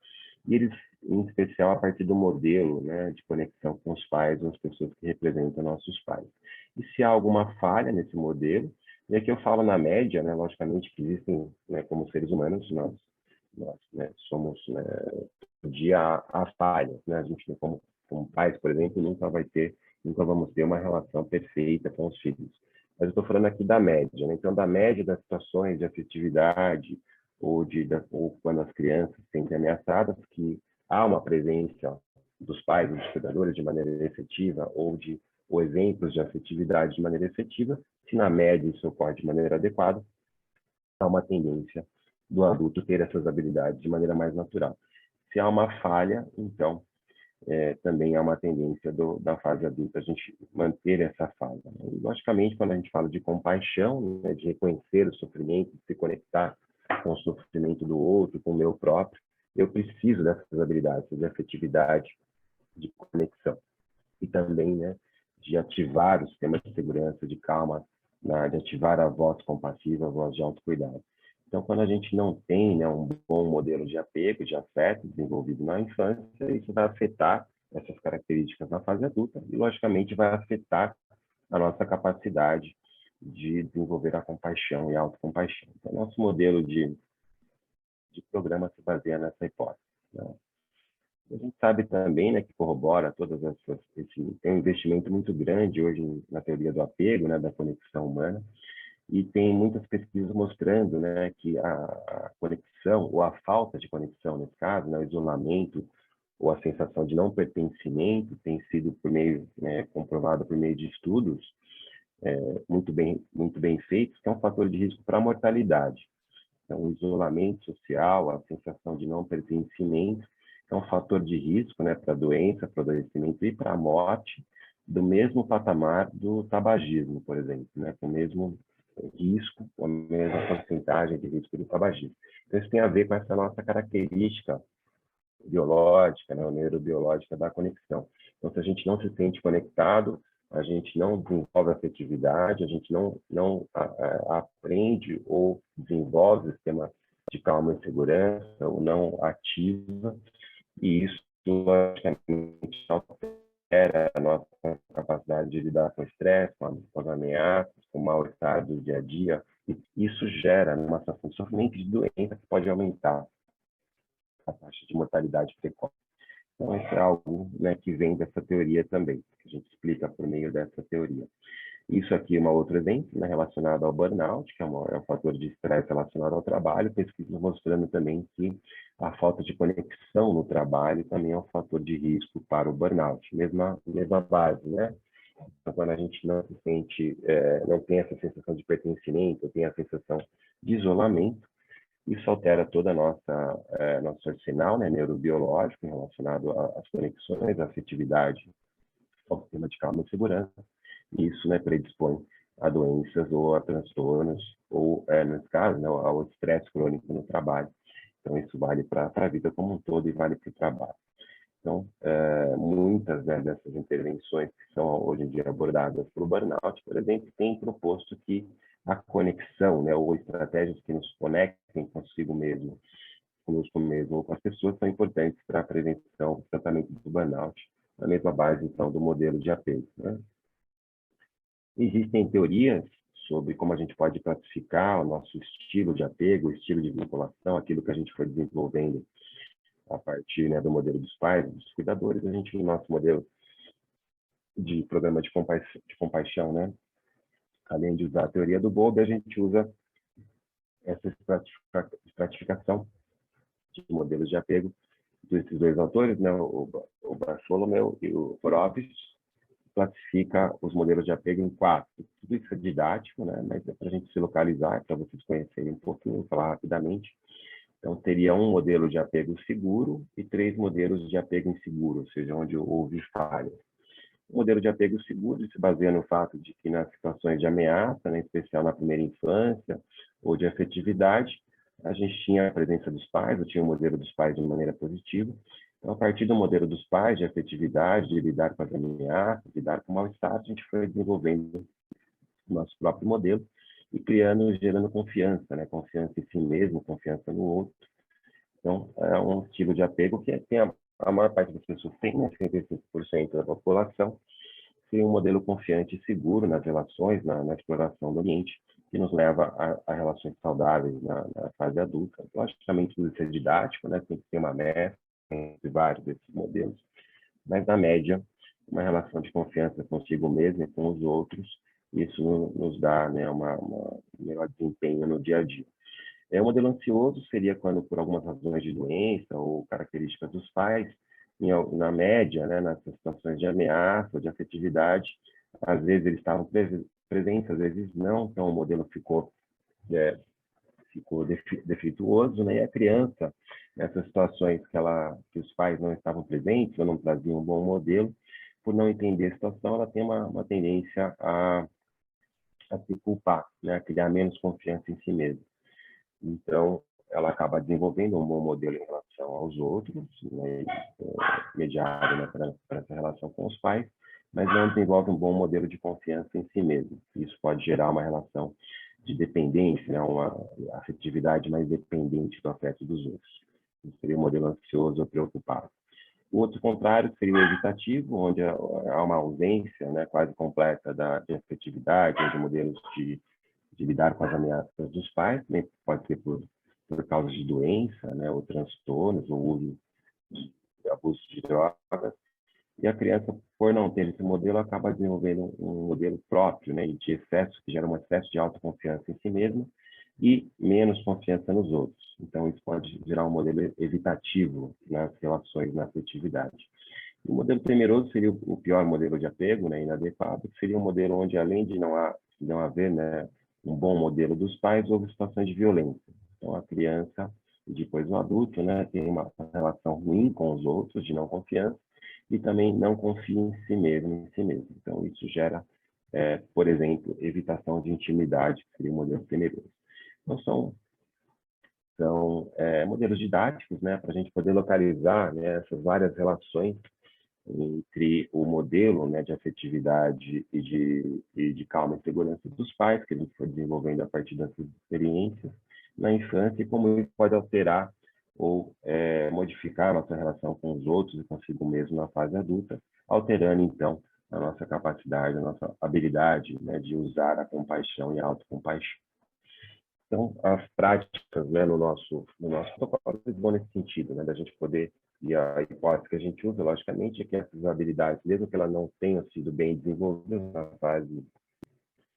e eles, em especial, a partir do modelo, né, de conexão com os pais ou as pessoas que representam nossos pais. E se há alguma falha nesse modelo, e aqui eu falo na média, né, logicamente que existem, né, como seres humanos, nós né, somos, né, todo dia há falhas, né, a gente, como pais, por exemplo, nunca vamos ter uma relação perfeita com os filhos. Mas eu estou falando aqui da média, né? Então, da média das situações de afetividade ou quando as crianças se sentem ameaçadas, que há uma presença dos pais, dos cuidadores de maneira efetiva ou exemplos de afetividade de maneira efetiva, se na média isso ocorre de maneira adequada, há uma tendência do adulto ter essas habilidades de maneira mais natural. Se há uma falha, então também há uma tendência da fase adulta a gente manter essa falha. Né? E, logicamente, quando a gente fala de compaixão, né, de reconhecer o sofrimento, de se conectar com o sofrimento do outro, com o meu próprio, eu preciso dessas habilidades de afetividade, de conexão. E também, né, de ativar o sistema de segurança, de calma, de ativar a voz compassiva, a voz de autocuidado. Então, quando a gente não tem, né, um bom modelo de apego, de afeto desenvolvido na infância, isso vai afetar essas características na fase adulta e, logicamente, vai afetar a nossa capacidade de desenvolver a compaixão e a autocompaixão. Então, nosso modelo de programa se baseia nessa hipótese. Né? A gente sabe também, né, que corrobora todas essas, tem um investimento muito grande hoje na teoria do apego, né, da conexão humana, e tem muitas pesquisas mostrando, né, que a conexão ou a falta de conexão nesse caso, né, o isolamento ou a sensação de não pertencimento tem sido por meio, né, comprovado por meio de estudos muito bem feitos, que é um fator de risco para a mortalidade. Então, o isolamento social, a sensação de não pertencimento, é um fator de risco, né, para a doença, para o adoecimento e para a morte, do mesmo patamar do tabagismo, por exemplo, né, com o mesmo risco, com a mesma porcentagem de risco do tabagismo. Então, isso tem a ver com essa nossa característica biológica, né, neurobiológica da conexão. Então, se a gente não se sente conectado, a gente não desenvolve afetividade, a gente não aprende ou desenvolve o sistema de calma e segurança, ou não ativa, e isso, logicamente, altera a nossa capacidade de lidar com o estresse, com as ameaças, com o mal-estar do dia a dia, e isso gera uma sensação de sofrimento e de doença que pode aumentar a taxa de mortalidade precoce. Então, isso é algo, né, que vem dessa teoria também, que a gente explica por meio dessa teoria. Isso aqui é um outro exemplo, né, relacionado ao burnout, que é um fator de estresse relacionado ao trabalho, pesquisas mostrando também que a falta de conexão no trabalho também é um fator de risco para o burnout, mesma base, né? Então, quando a gente não se sente, não tem essa sensação de pertencimento, tem a sensação de isolamento, isso altera toda a nosso arsenal, né, neurobiológico relacionado às conexões, à afetividade, ao sistema de calma e segurança. E isso, né, predispõe a doenças ou a transtornos, ou, nesse caso, né, ao estresse crônico no trabalho. Então, isso vale para a vida como um todo e vale para o trabalho. Então, muitas, né, dessas intervenções que são hoje em dia abordadas pelo burnout, por exemplo, têm proposto que a conexão, né, ou estratégias que nos conectem consigo mesmo, conosco mesmo ou com as pessoas são importantes para a prevenção e tratamento do burnout, na mesma base, então, do modelo de apego. Né? Existem teorias sobre como a gente pode classificar o nosso estilo de apego, o estilo de vinculação, aquilo que a gente foi desenvolvendo a partir, né, do modelo dos pais, dos cuidadores. A gente, no nosso modelo de programa de compaixão, né, além de usar a teoria do Bowlby, a gente usa essa estratificação de modelos de apego desses dois autores, né, o Bartholomew e o Horowitz, classifica os modelos de apego em 4. Tudo isso é didático, né? Mas é para a gente se localizar, para vocês conhecerem um pouquinho, falar rapidamente. Então, teria um modelo de apego seguro e 3 modelos de apego inseguro, ou seja, onde houve falha. O modelo de apego seguro se baseia no fato de que nas situações de ameaça, né, em especial na primeira infância, ou de afetividade, a gente tinha a presença dos pais, ou tinha o modelo dos pais de maneira positiva. Então, a partir do modelo dos pais, de afetividade, de lidar com as ameaças, de lidar com o mal-estar, a gente foi desenvolvendo o nosso próprio modelo e criando, gerando confiança, né? Confiança em si mesmo, confiança no outro. Então, é um estilo de apego que tem a maior parte das pessoas tem, né? 55% da população, seria um modelo confiante e seguro nas relações, na exploração do ambiente, que nos leva a relações saudáveis na fase adulta. Logicamente, tudo isso é didático, né? Tem que ter uma mescla entre vários desses modelos, mas, na média, uma relação de confiança consigo mesmo e com os outros, isso nos dá, né, um melhor desempenho no dia a dia. O modelo ansioso seria quando, por algumas razões de doença ou características dos pais, na média, né, nas situações de ameaça ou de afetividade, às vezes eles estavam presentes, às vezes não, então o modelo ficou defeituoso, né? E a criança, nessas situações que os pais não estavam presentes ou não traziam um bom modelo, por não entender a situação, ela tem uma tendência a se culpar, né? A criar menos confiança em si mesma. Então, ela acaba desenvolvendo um bom modelo em relação aos outros, né, mediado, né, para essa relação com os pais, mas não desenvolve um bom modelo de confiança em si mesmo. Isso pode gerar uma relação de dependência, né, uma afetividade mais dependente do afeto dos outros. Isso seria o modelo ansioso ou preocupado. O outro contrário seria o evitativo, onde há uma ausência, né, quase completa de afetividade, de modelos de lidar com as ameaças dos pais, também pode ser por causa de doença, né, ou transtornos, ou uso de abuso de drogas. E a criança, por não ter esse modelo, acaba desenvolvendo um modelo próprio, né, de excesso, que gera um excesso de autoconfiança em si mesmo e menos confiança nos outros. Então, isso pode gerar um modelo evitativo nas relações, na afetividade. O modelo temeroso seria o pior modelo de apego, né, inadequado, que seria um modelo onde, além de não haver, né, um bom modelo dos pais, houve situações de violência. Então, a criança e depois o adulto, né, tem uma relação ruim com os outros, de não confiança, e também não confia em si mesmo, Então, isso gera, por exemplo, evitação de intimidade, que seria o modelo temeroso. Então, são modelos didáticos, né, para a gente poder localizar, né, essas várias relações entre o modelo, né, de afetividade e de calma e segurança dos pais, que a gente foi desenvolvendo a partir dessas experiências na infância, e como isso pode alterar ou modificar a nossa relação com os outros e consigo mesmo na fase adulta, alterando, então, a nossa capacidade, a nossa habilidade, né, de usar a compaixão e a autocompaixão. Então, as práticas, né, no nosso protocolo vão nesse sentido, né, da gente poder, e a hipótese que a gente usa, logicamente, é que essas habilidades, mesmo que elas não tenham sido bem desenvolvidas na fase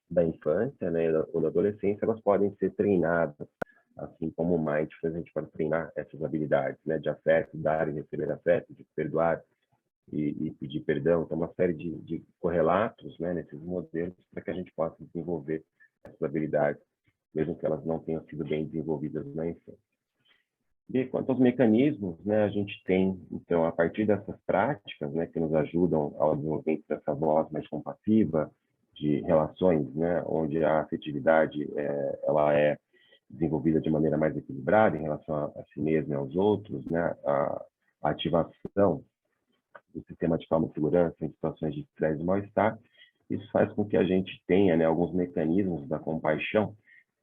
da infância, né, ou da adolescência, elas podem ser treinadas, assim como o mindfulness, a gente pode treinar essas habilidades, né, de afeto, dar e receber afeto, de perdoar e pedir perdão. Então, uma série de correlatos, né, nesses modelos, para que a gente possa desenvolver essas habilidades, mesmo que elas não tenham sido bem desenvolvidas na infância. E quanto aos mecanismos, né, a gente tem, então, a partir dessas práticas, né, que nos ajudam ao desenvolvimento dessa voz mais compassiva, de relações, né, onde a afetividade ela é desenvolvida de maneira mais equilibrada em relação a si mesmo e aos outros, né, a ativação do sistema de calma e segurança em situações de estresse e mal-estar. Isso faz com que a gente tenha, né, alguns mecanismos da compaixão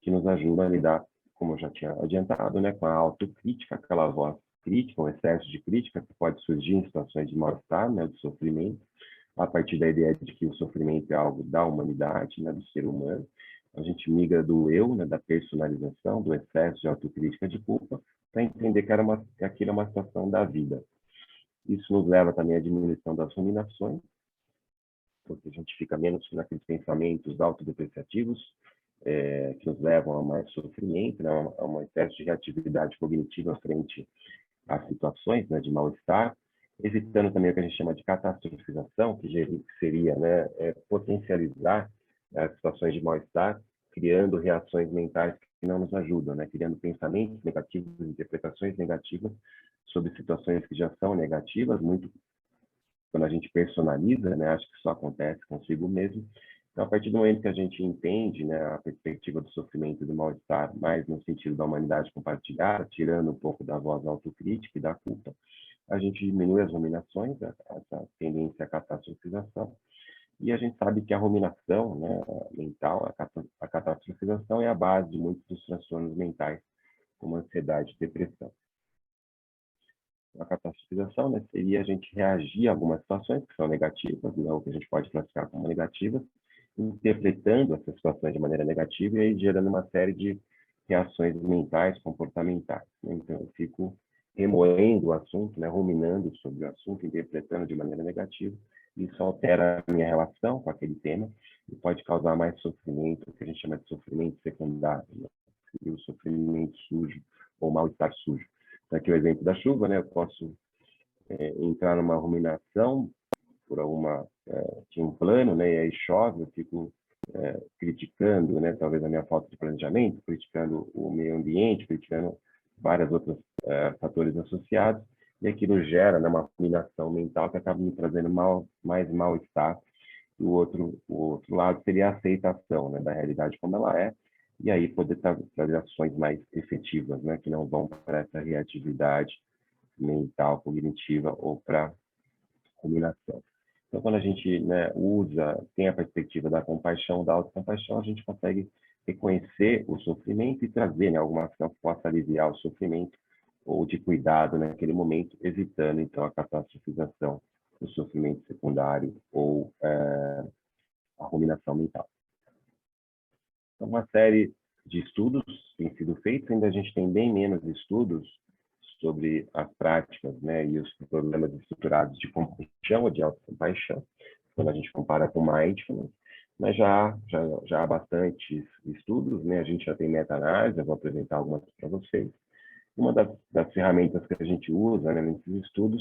que nos ajudam a lidar, como eu já tinha adiantado, né, com a autocrítica, aquela voz crítica, o excesso de crítica que pode surgir em situações de mal-estar, né, de sofrimento, a partir da ideia de que o sofrimento é algo da humanidade, né, do ser humano. A gente migra do eu, né, da personalização, do excesso de autocrítica, de culpa, para entender que aquilo é uma situação da vida. Isso nos leva também à diminuição das ruminações, porque a gente fica menos naqueles pensamentos autodepreciativos, que nos levam a mais sofrimento, né, a uma espécie de reatividade cognitiva frente às situações, né, de mal-estar. evitando também o que a gente chama de catastrofização, que seria, né, potencializar as situações de mal-estar, criando reações mentais que não nos ajudam, né, criando pensamentos negativos, interpretações negativas sobre situações que já são negativas, muito quando a gente personaliza, né, acho que isso acontece consigo mesmo. Então, a partir do momento que a gente entende, né, a perspectiva do sofrimento e do mal-estar, mais no sentido da humanidade compartilhada, tirando um pouco da voz autocrítica e da culpa, a gente diminui as ruminações, essa tendência à catastrofização, e a gente sabe que a ruminação, né, mental, a catastrofização é a base de muitos dos transtornos mentais, como ansiedade e depressão. A catastrofização, né, seria a gente reagir a algumas situações que são negativas, né, ou que a gente pode classificar como negativas, interpretando essas situações de maneira negativa e aí gerando uma série de reações mentais, comportamentais. Né? Então, eu fico remoendo o assunto, né, ruminando sobre o assunto, interpretando de maneira negativa. Isso altera a minha relação com aquele tema e pode causar mais sofrimento, o que a gente chama de sofrimento secundário, né? E o sofrimento sujo ou mal-estar sujo. Então, aqui o exemplo da chuva, né? Eu posso entrar numa ruminação por alguma tinha um plano, né? E aí chove, eu fico criticando, né? Talvez a minha falta de planejamento, criticando o meio ambiente, criticando vários outros fatores associados, e aquilo gera, né, uma ruminação mental que acaba me trazendo mais mal-estar. O outro lado seria a aceitação, né, da realidade como ela é, e aí poder trazer ações mais efetivas, né, que não vão para essa reatividade mental, cognitiva ou para ruminação. Então, quando a gente, né, tem a perspectiva da compaixão, da autocompaixão, a gente consegue reconhecer o sofrimento e trazer, né, alguma ação que possa aliviar o sofrimento ou de cuidado naquele momento, evitando, então, a catastrofização do sofrimento secundário ou a ruminação mental. Então, uma série de estudos tem sido feitos, ainda a gente tem bem menos estudos sobre as práticas, né, e os problemas estruturados de compaixão ou de autocompaixão, quando a gente compara com mindfulness, mas já há bastantes estudos, né, a gente já tem meta-análise, eu vou apresentar algumas para vocês. Uma das ferramentas que a gente usa, né, nesses estudos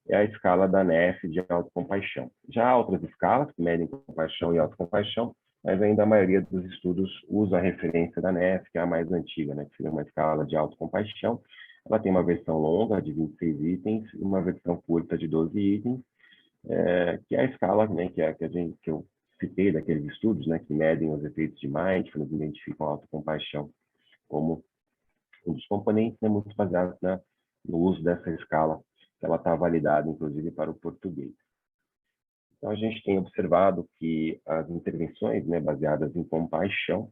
é a escala da NEF de autocompaixão. Já há outras escalas que medem compaixão e autocompaixão, mas ainda a maioria dos estudos usa a referência da NEF, que é a mais antiga, né, que seria uma escala de autocompaixão. Ela tem uma versão longa, de 26 itens, e uma versão curta, de 12 itens, que é a escala, né, que eu citei daqueles estudos, né, que medem os efeitos de mindfulness, identificam a autocompaixão como um dos componentes, né, muito baseado no uso dessa escala, que ela está validada, inclusive, para o português. Então, a gente tem observado que as intervenções, né, baseadas em compaixão,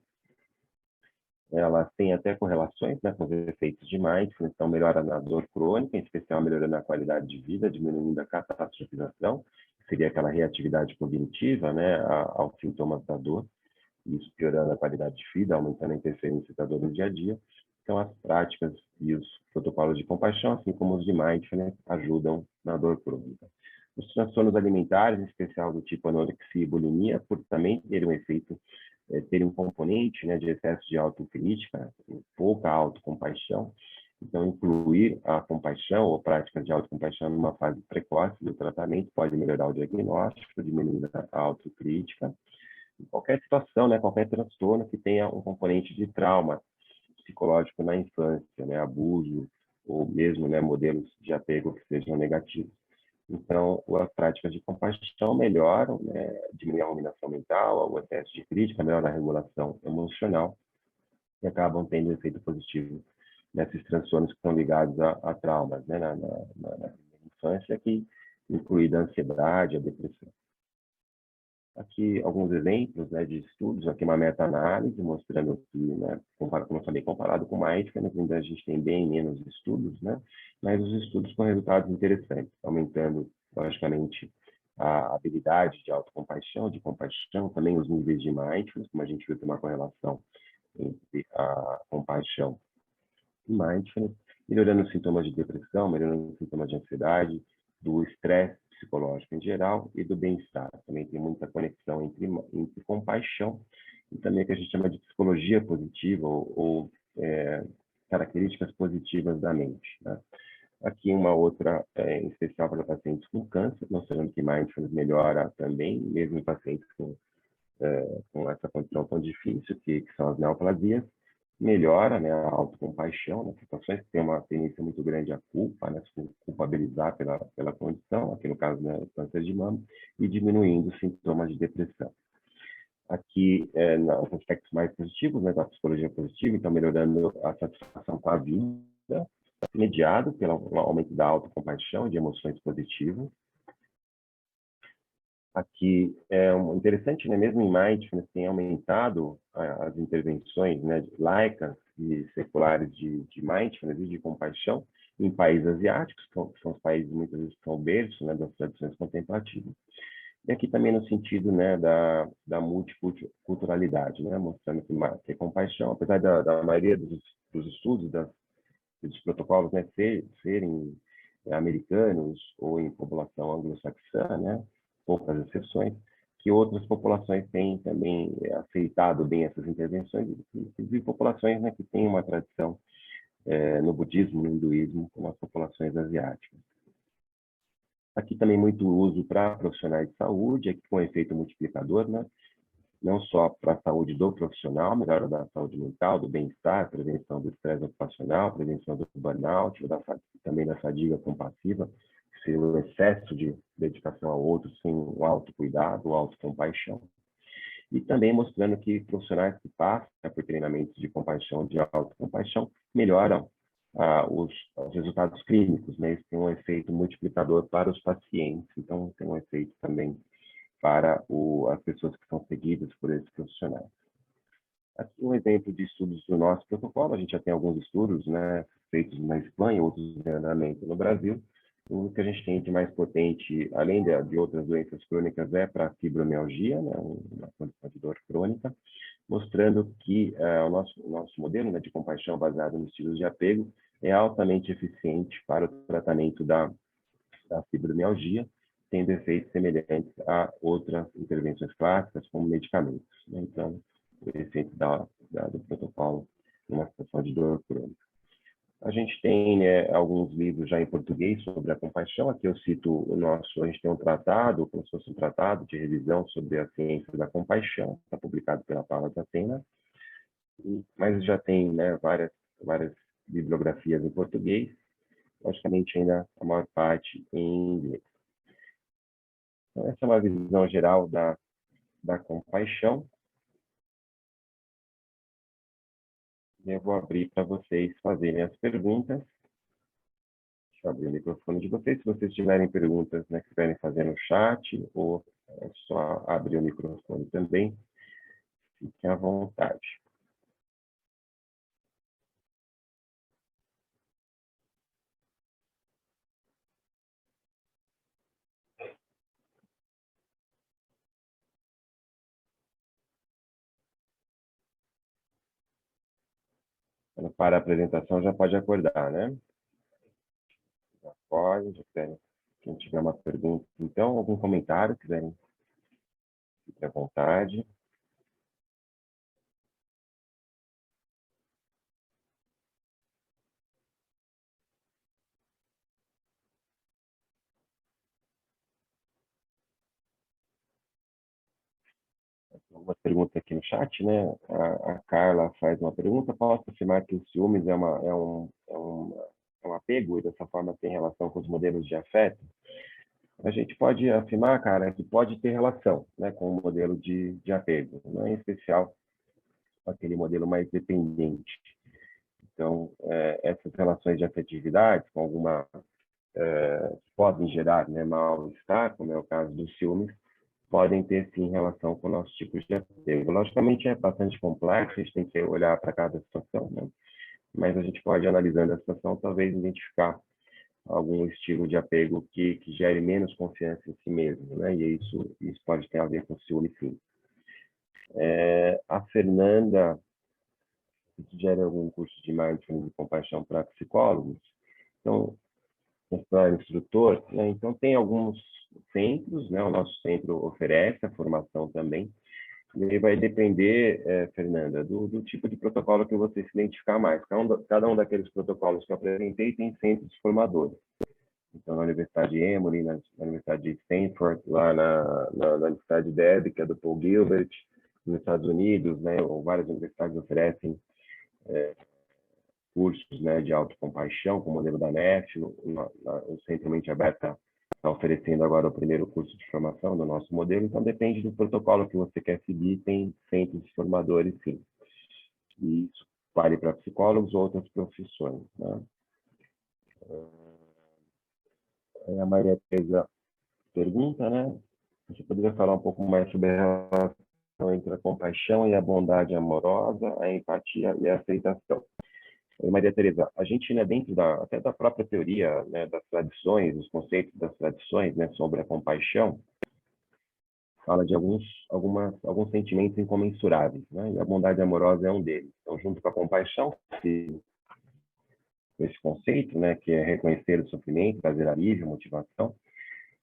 elas têm até correlações, né, com os efeitos de mindfulness, então melhora na dor crônica, em especial melhorando a qualidade de vida, diminuindo a catastrofização, que seria aquela reatividade cognitiva, né, aos sintomas da dor, isso piorando a qualidade de vida, aumentando a interferência da dor no dia a dia. Então, as práticas e os protocolos de compaixão, assim como os de mindfulness, ajudam na dor crônica. Os transtornos alimentares, em especial do tipo anorexia e bulimia, por também terem um efeito, terem um componente, né, de excesso de autocrítica, pouca autocompaixão. Então, incluir a compaixão ou práticas de autocompaixão numa fase precoce do tratamento pode melhorar o diagnóstico, diminuindo a autocrítica. Em qualquer situação, né, qualquer transtorno que tenha um componente de trauma psicológico na infância, né, abuso ou mesmo, né, modelos de apego que sejam negativos. Então, as práticas de compaixão melhoram, né, diminuem a ruminação mental, o excesso de crítica, melhoram a regulação emocional e acabam tendo efeito positivo nesses transtornos que estão ligados a traumas, né, na infância, que inclui a ansiedade, a depressão. Aqui alguns exemplos, né, de estudos, aqui uma meta-análise mostrando que, né, como eu falei, comparado com mindfulness, ainda a gente tem bem menos estudos, né, mas os estudos com resultados interessantes, aumentando, logicamente, a habilidade de autocompaixão, de compaixão, também os níveis de mindfulness, como a gente viu, tem uma correlação entre a compaixão e mindfulness, melhorando os sintomas de depressão, melhorando os sintomas de ansiedade, do estresse psicológico em geral e do bem-estar. Também tem muita conexão entre compaixão e também o que a gente chama de psicologia positiva ou características positivas da mente, né? Aqui uma outra, em especial para pacientes com câncer, mostrando que Mindfulness melhora também, mesmo em pacientes com essa condição tão difícil, que são as neoplasias, melhora, né, a autocompaixão nas situações que tem uma tendência muito grande à culpa, né, se culpabilizar pela condição, aqui no caso, né, o câncer de mama, e diminuindo os sintomas de depressão. Aqui, nos aspectos mais positivos, né, da psicologia positiva, então melhorando a satisfação com a vida, mediado pelo aumento da autocompaixão e de emoções positivas. Aqui é interessante, né? Mesmo em Mindfulness tem aumentado as intervenções, né, laicas e seculares de Mindfulness e de compaixão em países asiáticos, que são os países muitas vezes que são o berço, né, das tradições contemplativas. E aqui também no sentido, né, da multiculturalidade, né, mostrando que compaixão, apesar da maioria dos estudos, dos protocolos, né, serem americanos ou em população anglo-saxã, né, poucas exceções, que outras populações têm também aceitado bem essas intervenções, inclusive populações, né, que têm uma tradição no budismo, no hinduísmo, como as populações asiáticas. Aqui também muito uso para profissionais de saúde, aqui com efeito multiplicador, né? Não só para a saúde do profissional, melhora da saúde mental, do bem-estar, prevenção do estresse ocupacional, prevenção do burnout, também da fadiga compassiva, que seria o excesso de dedicação ao outro sem o autocuidado, o autocompaixão. E também mostrando que profissionais que passam por treinamentos de compaixão, de autocompaixão, melhoram os resultados clínicos, né? Isso tem um efeito multiplicador para os pacientes, então tem um efeito também para as pessoas que são seguidas por esses profissionais. Aqui um exemplo de estudos do nosso protocolo, a gente já tem alguns estudos, né, feitos na Espanha, outros em andamento no Brasil. O que a gente tem de mais potente, além de outras doenças crônicas, é para a fibromialgia, né, uma condição de dor crônica, mostrando que o nosso modelo, né, de compaixão baseado nos estilos de apego é altamente eficiente para o tratamento da fibromialgia, tendo efeitos semelhantes a outras intervenções clássicas, como medicamentos. Então, o efeito do protocolo numa situação de dor crônica. A gente tem, né, alguns livros já em português sobre a compaixão. Aqui eu cito a gente tem um tratado, como se fosse um tratado de revisão sobre a ciência da compaixão, está publicado pela Palas Athena, mas já tem, né, várias bibliografias em português, logicamente ainda a maior parte em inglês. Então, essa é uma visão geral da compaixão. Eu vou abrir para vocês fazerem as perguntas. Deixa eu abrir o microfone de vocês. Se vocês tiverem perguntas, né, que quiserem fazer no chat, ou é só abrir o microfone também, fiquem à vontade. Para a apresentação já pode acordar, né? Já pode, já quiserem. Quem tiver uma pergunta, então, algum comentário, quiserem, fiquem à vontade. Uma pergunta aqui no chat, né? A Carla faz uma pergunta. Posso afirmar que o ciúmes é um apego e dessa forma tem relação com os modelos de afeto? A gente pode afirmar, cara, que pode ter relação, né, com o modelo de apego, né, em especial aquele modelo mais dependente. Então, essas relações de afetividade com podem gerar, né, mal-estar, como é o caso dos ciúmes, podem ter, sim, relação com o nosso tipo de apego. Logicamente, é bastante complexo, a gente tem que olhar para cada situação, né? Mas a gente pode, analisando a situação, talvez identificar algum estilo de apego que gere menos confiança em si mesmo, né? E isso pode ter a ver com ciúme, sim. A Fernanda sugere algum curso de mindfulness e compaixão para psicólogos. Então, para instrutor, né? Então tem alguns centros, né? O nosso centro oferece a formação também. E aí vai depender, Fernanda, do tipo de protocolo que você se identificar mais. Cada um daqueles protocolos que eu apresentei tem centros formadores. Então, na Universidade de Emory, na Universidade de Stanford, lá na Universidade de Deb, que é do Paul Gilbert, nos Estados Unidos, né, ou várias universidades oferecem cursos, né, de autocompaixão, com o modelo da NEF. O Centro Mente Aberta está oferecendo agora o primeiro curso de formação do nosso modelo. Então, depende do protocolo que você quer seguir, tem centros formadores, sim. E isso vale para psicólogos ou outras profissões, né? A Maria Teresa pergunta, né? Você poderia falar um pouco mais sobre a relação entre a compaixão e a bondade amorosa, a empatia e a aceitação? Maria Teresa, a gente, né, dentro até da própria teoria, né, das tradições, os conceitos das tradições, né, sobre a compaixão, fala de alguns sentimentos incomensuráveis, né, e a bondade amorosa é um deles. Então, junto com a compaixão, esse conceito, né, que é reconhecer o sofrimento, trazer alívio, motivação,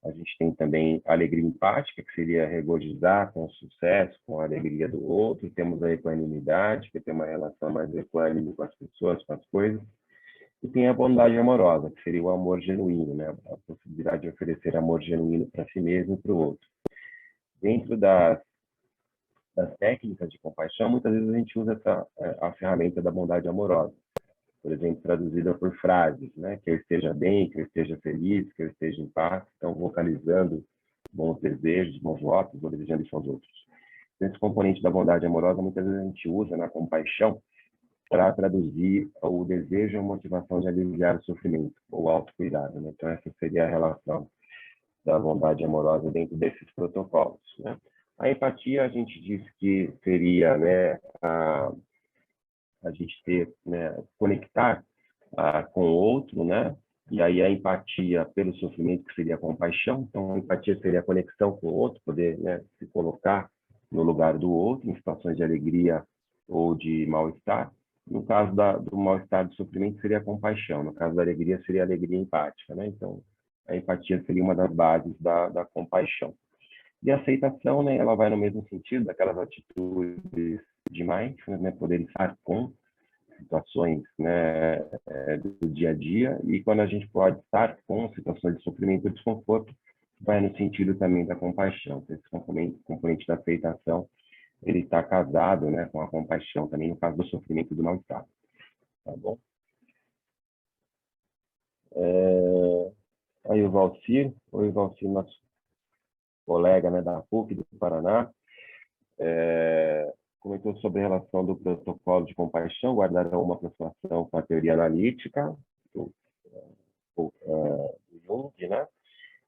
a gente tem também a alegria empática, que seria regozijar com o sucesso, com a alegria do outro. Temos a equanimidade, que tem uma relação mais equânime com as pessoas, com as coisas. E tem a bondade amorosa, que seria o amor genuíno, né? A possibilidade de oferecer amor genuíno para si mesmo e para o outro. Dentro das técnicas de compaixão, muitas vezes a gente usa a ferramenta da bondade amorosa, por exemplo, traduzida por frases, né? Que eu esteja bem, que eu esteja feliz, que eu esteja em paz. Então, vocalizando bons desejos, bons votos, ou desejando isso aos outros. Esse componente da bondade amorosa, muitas vezes a gente usa na compaixão para traduzir o desejo e a motivação de aliviar o sofrimento, ou autocuidado, né? Então, essa seria a relação da bondade amorosa dentro desses protocolos, né? A empatia, a gente diz que seria, né, a gente ter, né, conectar com o outro, né? E aí a empatia pelo sofrimento, que seria a compaixão. Então, a empatia seria a conexão com o outro, poder, né, se colocar no lugar do outro, em situações de alegria ou de mal-estar. No caso do mal-estar, do sofrimento, seria a compaixão. No caso da alegria, seria a alegria empática, né? Então, a empatia seria uma das bases da compaixão. E a aceitação, né, ela vai no mesmo sentido, daquelas atitudes de mindfulness, né, poder estar com situações, né, do dia a dia, e quando a gente pode estar com situações de sofrimento e desconforto, vai no sentido também da compaixão. Esse componente da aceitação, ele está casado, né, com a compaixão também, no caso do sofrimento e do mal-estar. Tá bom? Aí o Valcir, nosso colega, né, da PUC do Paraná, comentou sobre a relação do protocolo de compaixão, guardarão uma aproximação com a teoria analítica, do Jung, né?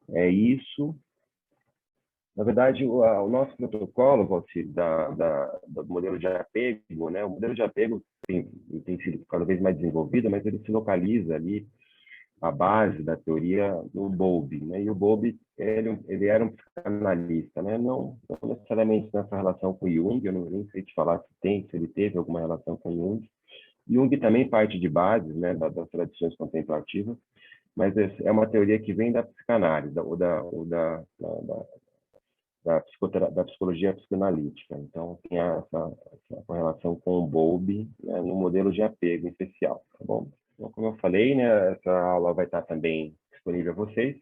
É isso. Na verdade, o nosso protocolo, Valcir, do modelo de apego, né? O modelo de apego tem sido cada vez mais desenvolvido, mas ele se localiza ali, a base da teoria, no Bowlby, né? E o Bowlby, ele era um psicanalista, né? Não necessariamente nessa relação com Jung, eu não nem sei te falar se ele teve alguma relação com Jung. Jung também parte de bases, né, das tradições contemplativas, mas é uma teoria que vem da psicanálise, da psicologia psicanalítica. Então, tem essa correlação com o Bowlby, né, no modelo de apego especial, tá bom? Então, como eu falei, né, essa aula vai estar também disponível a vocês,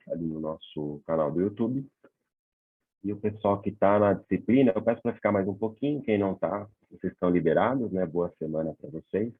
ali no nosso canal do YouTube. E o pessoal que está na disciplina, eu peço para ficar mais um pouquinho. Quem não está, vocês estão liberados, né? Boa semana para vocês.